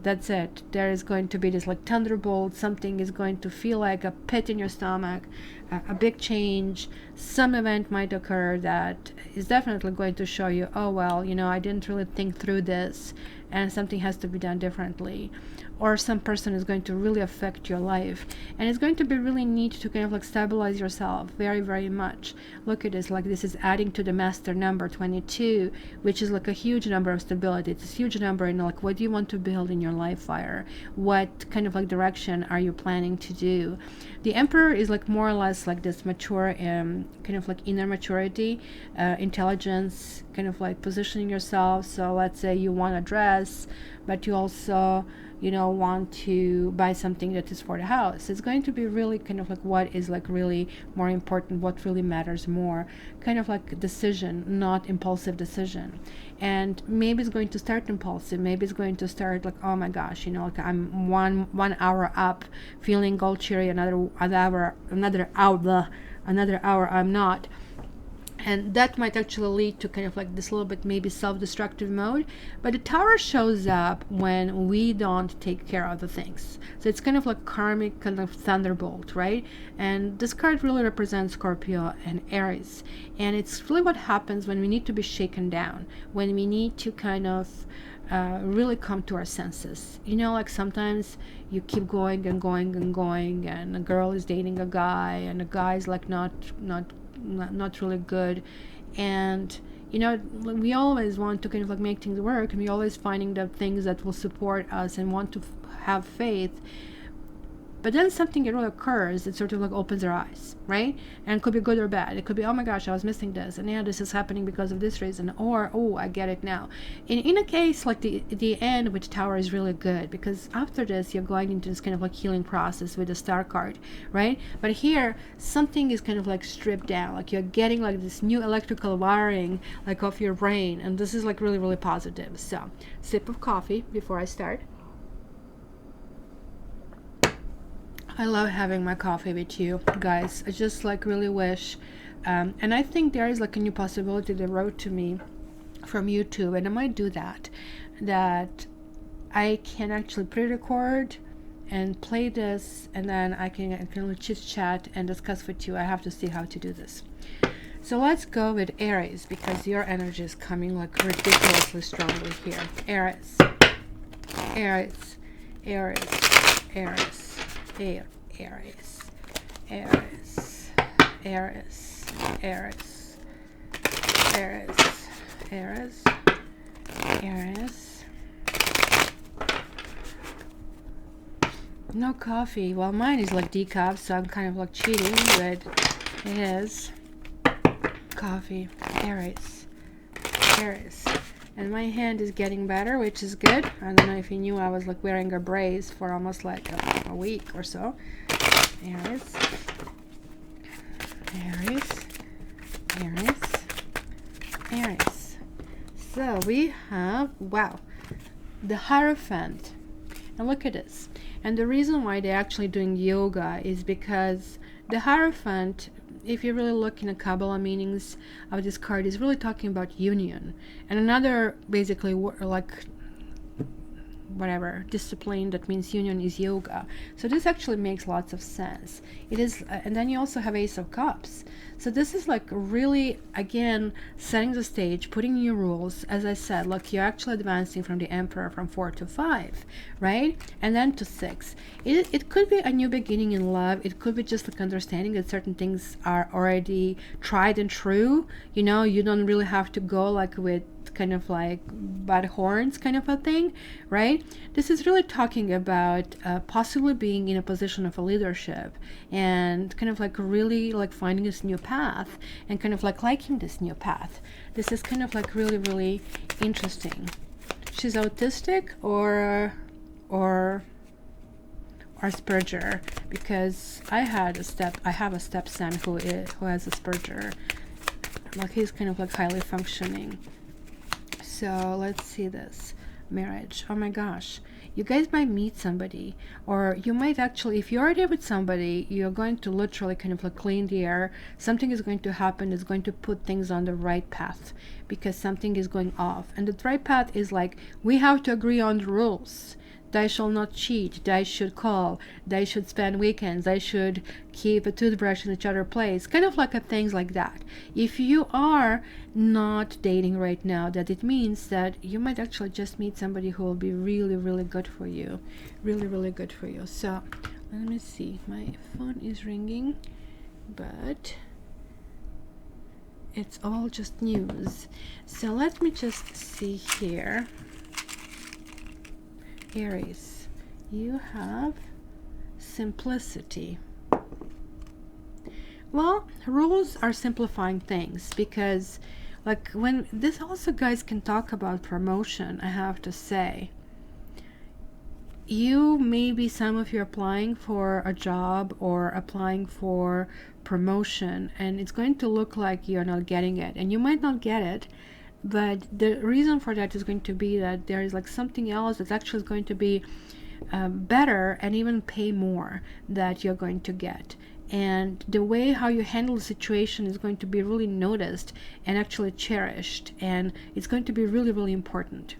That's it. There is going to be this like thunderbolt. Something is going to feel like a pit in your stomach, a big change. Some event might occur that is definitely going to show you, oh well, you know, I didn't really think through this, and something has to be done differently. Or some person is going to really affect your life, and it's going to be really neat to kind of like stabilize yourself very, very much. Look at this, like this is adding to the master number 22, which is like a huge number of stability. It's a huge number in like what do you want to build in your life, fire? What kind of like direction are you planning to do? The Emperor is like more or less like this mature kind of like inner maturity, intelligence, kind of like positioning yourself. So let's say you want a dress, but you also, you know, want to buy something that is for the house. It's going to be really kind of like what is like really more important, what really matters more, kind of like decision, not impulsive decision. And maybe it's going to start impulsive, maybe it's going to start like, oh my gosh, you know, like I'm one hour up feeling all cheery, another hour I'm not. And that might actually lead to kind of like this little bit maybe self-destructive mode. But the Tower shows up when we don't take care of the things. So it's kind of like karmic kind of thunderbolt, right? And this card really represents Scorpio and Aries. And it's really what happens when we need to be shaken down, when we need to kind of really come to our senses. You know, like sometimes you keep going and going and going, and a girl is dating a guy, and a guy's like not really good, and you know, we always want to kind of like make things work, and we always finding the things that will support us and want to have faith. But then something really occurs that sort of like opens our eyes, right? And it could be good or bad. It could be, oh my gosh, I was missing this, and yeah, this is happening because of this reason, or oh, I get it now. In a case like the end with Tower is really good, because after this you're going into this kind of like healing process with the Star card, right? But here something is kind of like stripped down, like you're getting like this new electrical wiring like off your brain, and this is like really, really positive. So sip of coffee before I start. I love having my coffee with you guys. I just like really wish, and I think there is like a new possibility that wrote to me from YouTube, and I might do that I can actually pre-record and play this, and then I can chit chat and discuss with you. I have to see how to do this. So let's go with Aries, because your energy is coming like ridiculously strongly here. Aries, Aries, Aries, Aries. Aries, Aries, Aries, Aries, Aries, Aries, Aries. No coffee. Well, mine is like decaf, so I'm kind of like cheating, but it is coffee. Aries, Aries. And my hand is getting better, which is good. I don't know if you knew I was like wearing a brace for almost like a week or so. Aries, Aries, Aries, Aries. So we have, wow, the Hierophant. And look at this. And the reason why they're actually doing yoga is because the Hierophant, if you really look in the Kabbalah meanings of this card, is really talking about union. And another basically like whatever discipline that means union is yoga. So this actually makes lots of sense. It is, and then you also have Ace of Cups. So this is like really, again, setting the stage, putting new rules. As I said, look, you're actually advancing from the Emperor from 4 to 5, right? And then to 6. It could be a new beginning in love. It could be just like understanding that certain things are already tried and true. You know, you don't really have to go like with kind of like bad horns kind of a thing, right? This is really talking about possibly being in a position of a leadership and kind of like really like finding this new path and kind of like liking this new path. This is kind of like really, really interesting. She's autistic or Asperger, because I have a stepson who has Asperger. Like he's kind of like highly functioning. So let's see this. Marriage. Oh my gosh. You guys might meet somebody, or you might actually, if you're already with somebody, you're going to literally kind of like clean the air. Something is going to happen. It's going to put things on the right path because something is going off. And the right path is like, we have to agree on the rules. They shall not cheat. They should call. They should spend weekends. They should keep a toothbrush in each other's place. Kind of like things like that. If you are not dating right now, that it means that you might actually just meet somebody who will be really, really good for you. Really, really good for you. So let me see. My phone is ringing, but it's all just news. So let me just see here. Aries, you have simplicity. Well, rules are simplifying things, because like when this also, guys, can talk about promotion. I have to say, you maybe some of you applying for a job or applying for promotion, and it's going to look like you're not getting it, and you might not get it. But the reason for that is going to be that there is like something else that's actually going to be better and even pay more that you're going to get. And the way how you handle the situation is going to be really noticed and actually cherished. And it's going to be really, really important.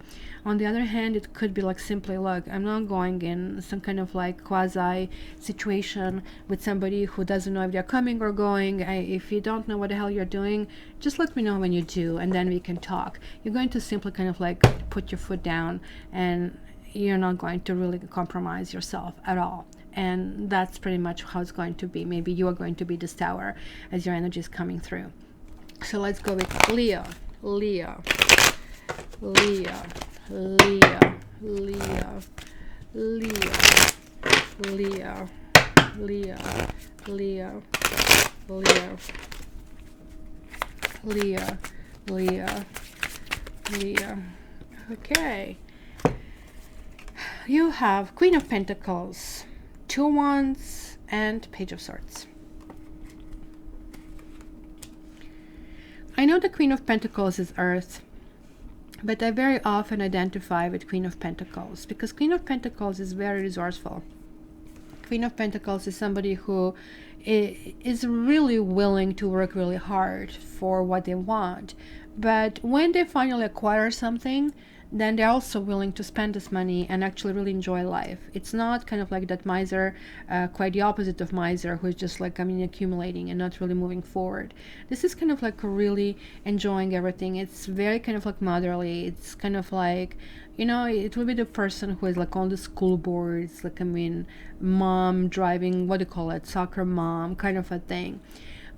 On the other hand, it could be like simply, look, I'm not going in some kind of like quasi situation with somebody who doesn't know if they're coming or going. If you don't know what the hell you're doing, just let me know when you do, and then we can talk. You're going to simply kind of like put your foot down, and you're not going to really compromise yourself at all. And that's pretty much how it's going to be. Maybe you are going to be this tower as your energy is coming through. So let's go with Leo. Leo. Leo. Leo, Leo, Leo, Leo, Leo, Leo, Leo, Leo, Leo, Leo. Okay. You have Queen of Pentacles, 2 Wands, and Page of Swords. I know the Queen of Pentacles is Earth, but I very often identify with Queen of Pentacles because Queen of Pentacles is very resourceful. Queen of Pentacles is somebody who is really willing to work really hard for what they want. But when they finally acquire something, then they're also willing to spend this money and actually really enjoy life. It's not kind of like that miser, quite the opposite of miser, who is just like, accumulating and not really moving forward. This is kind of like really enjoying everything. It's very kind of like motherly. It's kind of like, it will be the person who is like on the school boards, like, mom driving, what do you call it, soccer mom kind of a thing.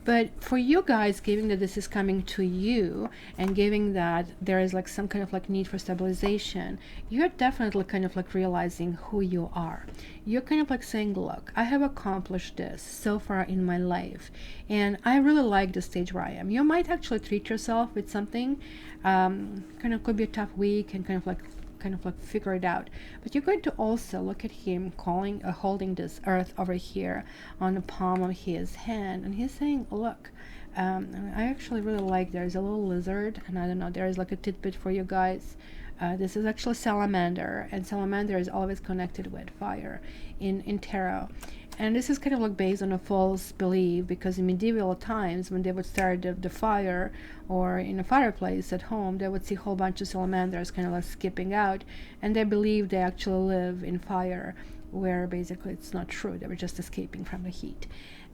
But for you guys, given that this is coming to you and given that there is like some kind of like need for stabilization, you're definitely kind of like realizing who you are. You're kind of like saying, look, I have accomplished this so far in my life, and I really like the stage where I am. You might actually treat yourself with something, kind of could be a tough week and kind of like figure it out. But you're going to also look at him holding this earth over here on the palm of his hand, and he's saying, look, I actually really like, there's a little lizard, and I don't know, there is like a tidbit for you guys. This is actually salamander, and salamander is always connected with fire in tarot. And this is kind of like based on a false belief, because in medieval times, when they would start the fire, or in a fireplace at home, they would see a whole bunch of salamanders kind of like skipping out, and they believed they actually live in fire, where basically it's not true. They were just escaping from the heat.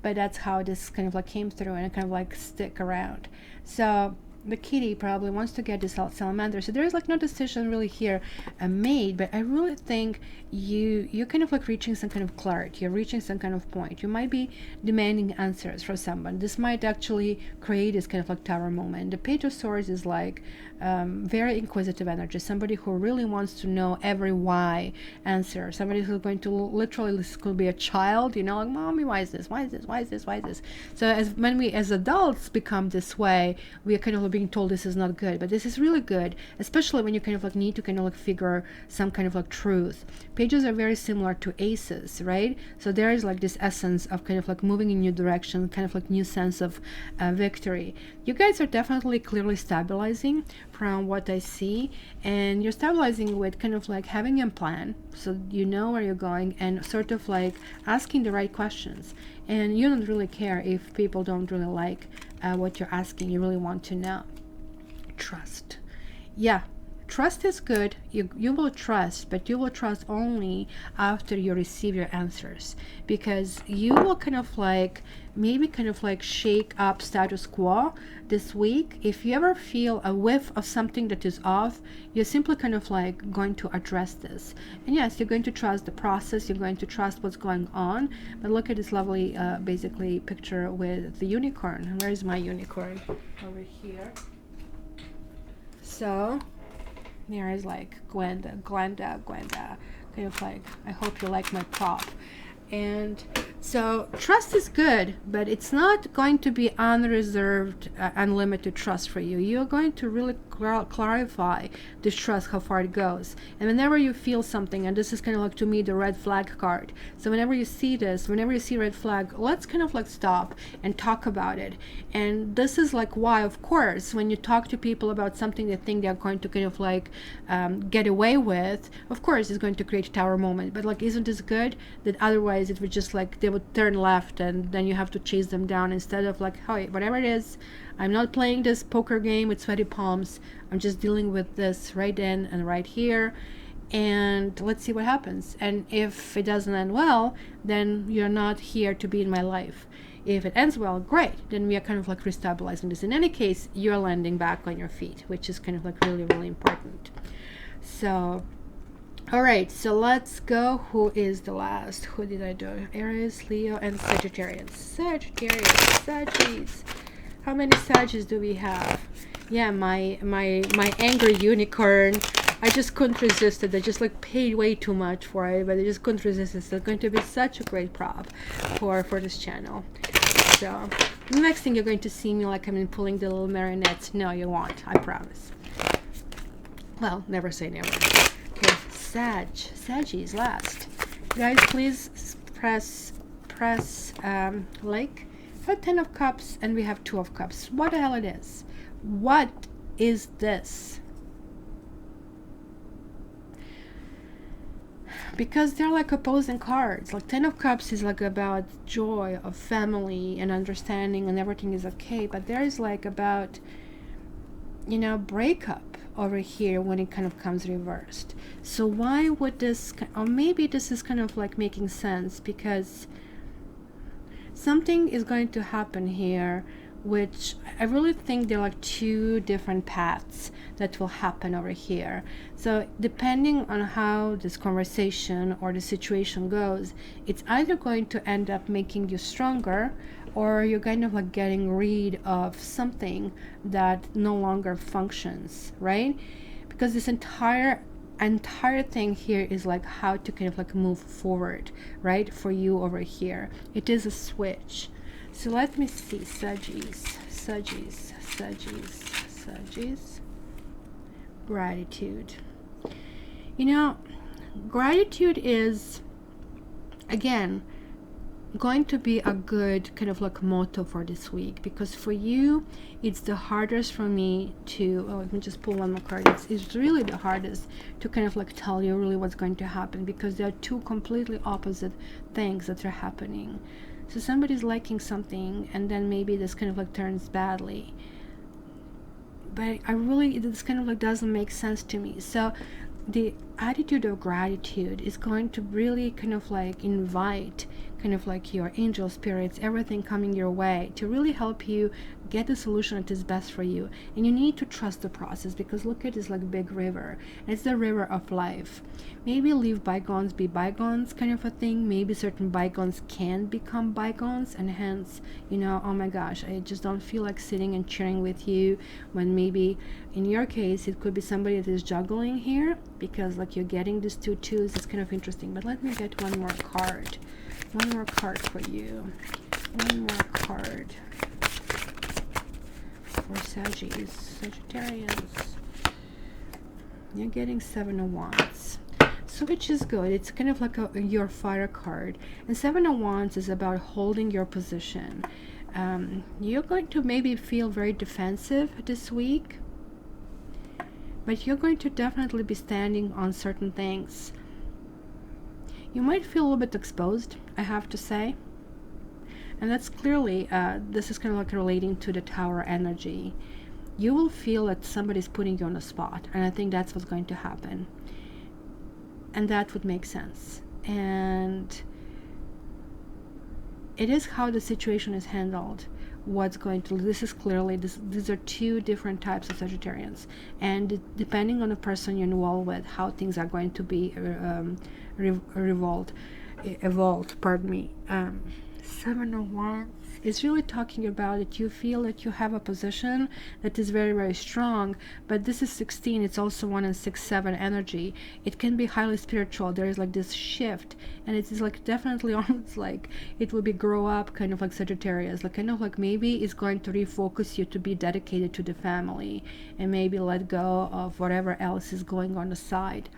But that's how this kind of like came through, and it kind of like stick around. So the kitty probably wants to get this salamander. So there is like no decision really here made, but I really think you're kind of like reaching some kind of clarity. You're reaching some kind of point. You might be demanding answers from someone. This might actually create this kind of like tower moment. The Page of Swords is like very inquisitive energy, somebody who really wants to know every why answer, somebody who's going to literally, this could be a child, you know, like, mommy, why is this, why is this, why is this, why is this? So when we as adults become this way, we are kind of being told this is not good, but this is really good, especially when you kind of like need to kind of like figure some kind of like truth. Pages are very similar to aces, right? So there is like this essence of kind of like moving in new direction, kind of like new sense of victory. You guys are definitely clearly stabilizing from what I see, and you're stabilizing with kind of like having a plan, so you know where you're going, and sort of like asking the right questions. And you don't really care if people don't really like what you're asking. You really want to know. Trust. Yeah, trust is good. You will trust, but you will trust only after you receive your answers, because you will kind of like maybe kind of like shake up status quo this week. If you ever feel a whiff of something that is off, you're simply kind of like going to address this. And yes, you're going to trust the process, you're going to trust what's going on. But look at this lovely basically picture with the unicorn. Where is my unicorn? Over here. So there is like Gwenda, kind of like, I hope you like my prop. And so trust is good, but it's not going to be unreserved, unlimited trust for you. You're going to really clarify this trust, how far it goes. And whenever you feel something, and this is kind of like to me the red flag card. So whenever you see this, whenever you see red flag, let's kind of like stop and talk about it. And this is like why, of course, when you talk to people about something they think they're going to kind of like get away with, of course it's going to create a tower moment. But like, isn't this good? That otherwise it would just like, they would turn left, and then you have to chase them down, instead of like, hey, whatever it is, I'm not playing this poker game with sweaty palms. I'm just dealing with this right in and right here, and let's see what happens. And if it doesn't end well, then you're not here to be in my life. If it ends well, great, then we are kind of like restabilizing this. In any case, you're landing back on your feet, which is kind of like really, really important. So all right, so let's go. Who is the last? Who did I do? Aries, Leo, and Sagittarius. Saggies. How many Saggies do we have? Yeah, my angry unicorn. I just couldn't resist it. I just like paid way too much for it, but I just couldn't resist it. So it's going to be such a great prop for this channel. So the next thing you're going to see me like I'm pulling the little marionettes. No, you won't. I promise. Well, never say never. Okay, Saggies last. Guys, please press like. We have 10 of Cups and we have 2 of Cups. What the hell it is? What is this? Because they're like opposing cards. Like 10 of Cups is like about joy of family and understanding and everything is okay, but there is like about, you know, breakup over here when it kind of comes reversed. So why would this, or maybe this is kind of like making sense, because something is going to happen here, which I really think there are like 2 different paths that will happen over here. So depending on how this conversation or the situation goes, it's either going to end up making you stronger, or you're kind of like getting rid of something that no longer functions, right? Because this entire thing here is like how to kind of like move forward, right? For you over here, it is a switch. So let me see. Saggies. Gratitude. You know, gratitude is, again, going to be a good kind of like motto for this week, because for you it's the hardest for me to, oh, let me just pull one more card. It's really the hardest to kind of like tell you really what's going to happen, because there are two completely opposite things that are happening. So somebody's liking something and then maybe this kind of like turns badly, but this kind of like doesn't make sense to me. So the attitude of gratitude is going to really kind of like invite kind of like your angel spirits, everything coming your way to really help you get the solution that is best for you. And you need to trust the process, because look at this like big river. It's the river of life. Maybe leave bygones be bygones kind of a thing. Maybe certain bygones can become bygones, and hence, you know, oh my gosh, I just don't feel like sitting and cheering with you, when maybe in your case it could be somebody that is juggling here, because like you're getting these two twos. It's kind of interesting. But let me get one more card for you. One more card for Sagittarians. You're getting Seven of Wands, so which is good. It's kind of like your fire card, and Seven of Wands is about holding your position. You're going to maybe feel very defensive this week, but you're going to definitely be standing on certain things. You might feel a little bit exposed, I have to say. And that's clearly, this is kind of like relating to the Tower energy. You will feel that somebody's putting you on the spot. And I think that's what's going to happen. And that would make sense. And it is how the situation is handled. This is clearly, these are two different types of Sagittarians, and depending on the person you're involved with, how things are going to be evolved. Seven of Wands is really talking about that you feel that you have a position that is very, very strong, but this is 16. It's also 1 and 6, 7 energy. It can be highly spiritual. There is like this shift, and it is like definitely almost like it will be grow up kind of like Sagittarius, like kind of like maybe it's going to refocus you to be dedicated to the family and maybe let go of whatever else is going on the side.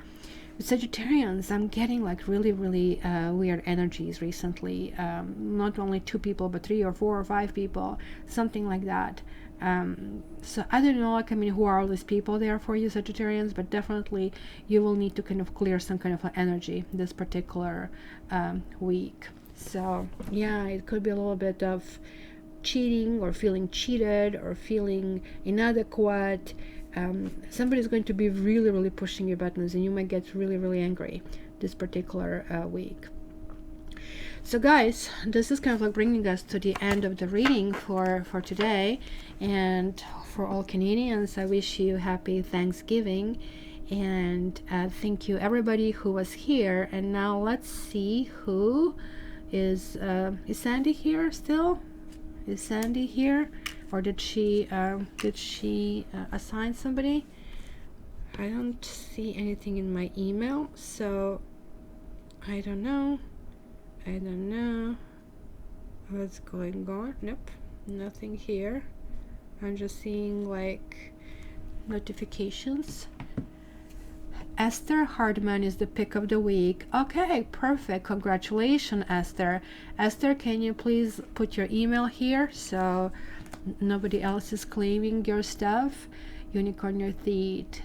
With Sagittarians, I'm getting like really, really weird energies recently. Not only 2 people, but 3 or 4 or 5 people, something like that. So I don't know, like, I mean, who are all these people there for you, Sagittarians? But definitely you will need to kind of clear some kind of energy this particular week. So yeah, it could be a little bit of cheating, or feeling cheated, or feeling inadequate. Somebody's going to be really, really pushing your buttons, and you might get really, really angry this particular week. So guys, this is kind of like bringing us to the end of the reading for today. And for all Canadians, I wish you happy Thanksgiving, and thank you everybody who was here. And now let's see who is Sandy here still? Is Sandy here? Or did she assign somebody? I don't see anything in my email, so I don't know what's going on. Nope, nothing here. I'm just seeing like notifications. Esther Hardman is the pick of the week. Okay, perfect. Congratulations, Esther. Esther, can you please put your email here so nobody else is claiming your stuff? Unicorn your teeth.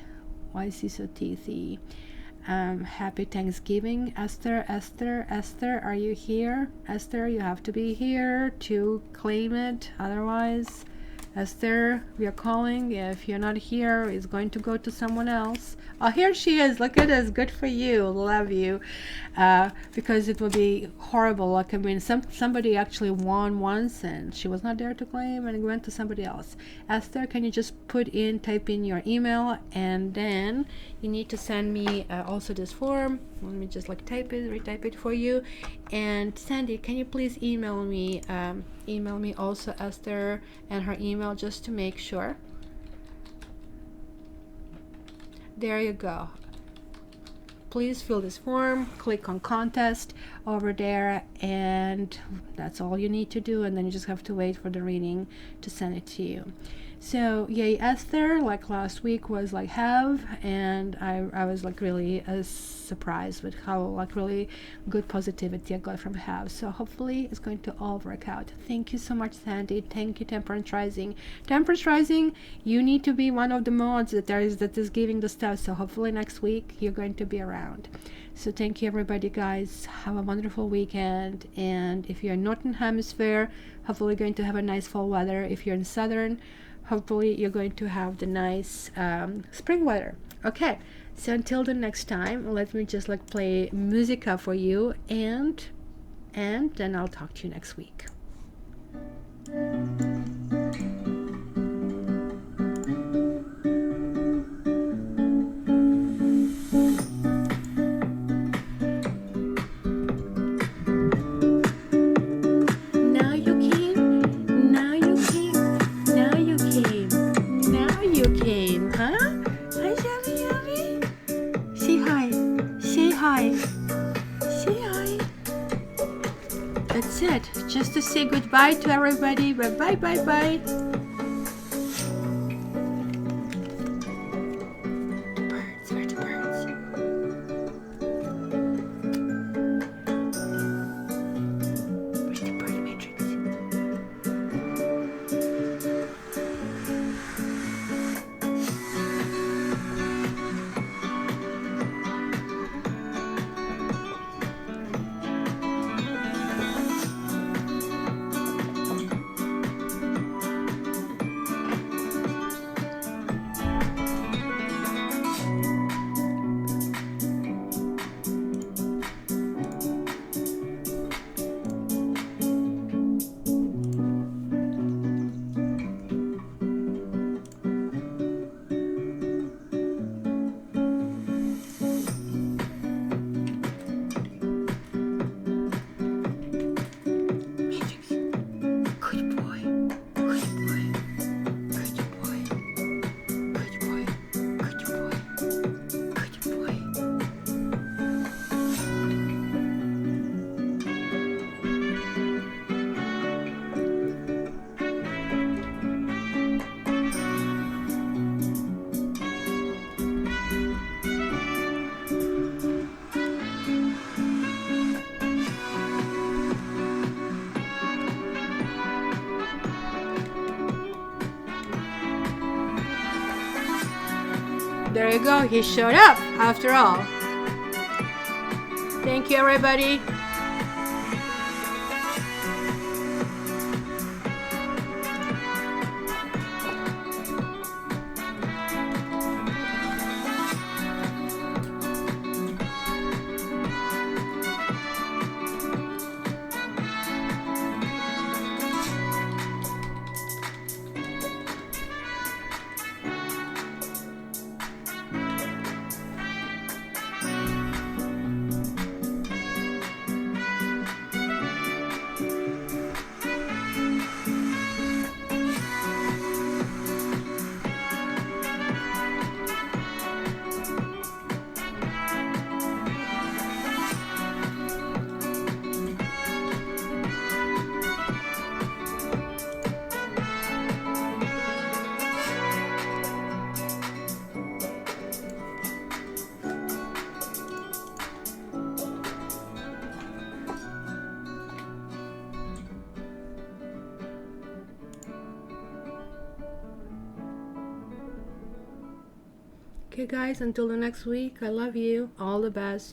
Why is he so teethy? Happy Thanksgiving, Esther. Esther, are you here? Esther, you have to be here to claim it. Otherwise, Esther, we are calling. If you're not here, it's going to go to someone else. Oh, here she is. Look at this. Good for you. Love you. Because it would be horrible. Like, I mean, somebody actually won once and she was not there to claim, and it went to somebody else. Esther, can you just type in your email, and then you need to send me also this form. Let me just like retype it for you. And Sandy, can you please email me also Esther and her email, just to make sure. There you go. Please fill this form, click on contest over there, and that's all you need to do. And then you just have to wait for the reading to send it to you. So yay Esther, like last week was like have, and I was like really surprised with how like really good positivity I got from have. So hopefully it's going to all work out. Thank you so much, Sandy. Thank you, Temperance Rising. Temperance Rising, you need to be one of the mods that is giving the stuff. So hopefully next week you're going to be around. So thank you everybody, guys. Have a wonderful weekend, and if you're in Northern Hemisphere, hopefully going to have a nice fall weather. If you're in Southern, hopefully you're going to have the nice spring weather. Okay, so until the next time, let me just like play musica for you, and then I'll talk to you next week. That's it. Just to say goodbye to everybody. Bye bye bye. There you go, he showed up after all. Thank you, everybody. Okay guys, until the next week, I love you. All the best.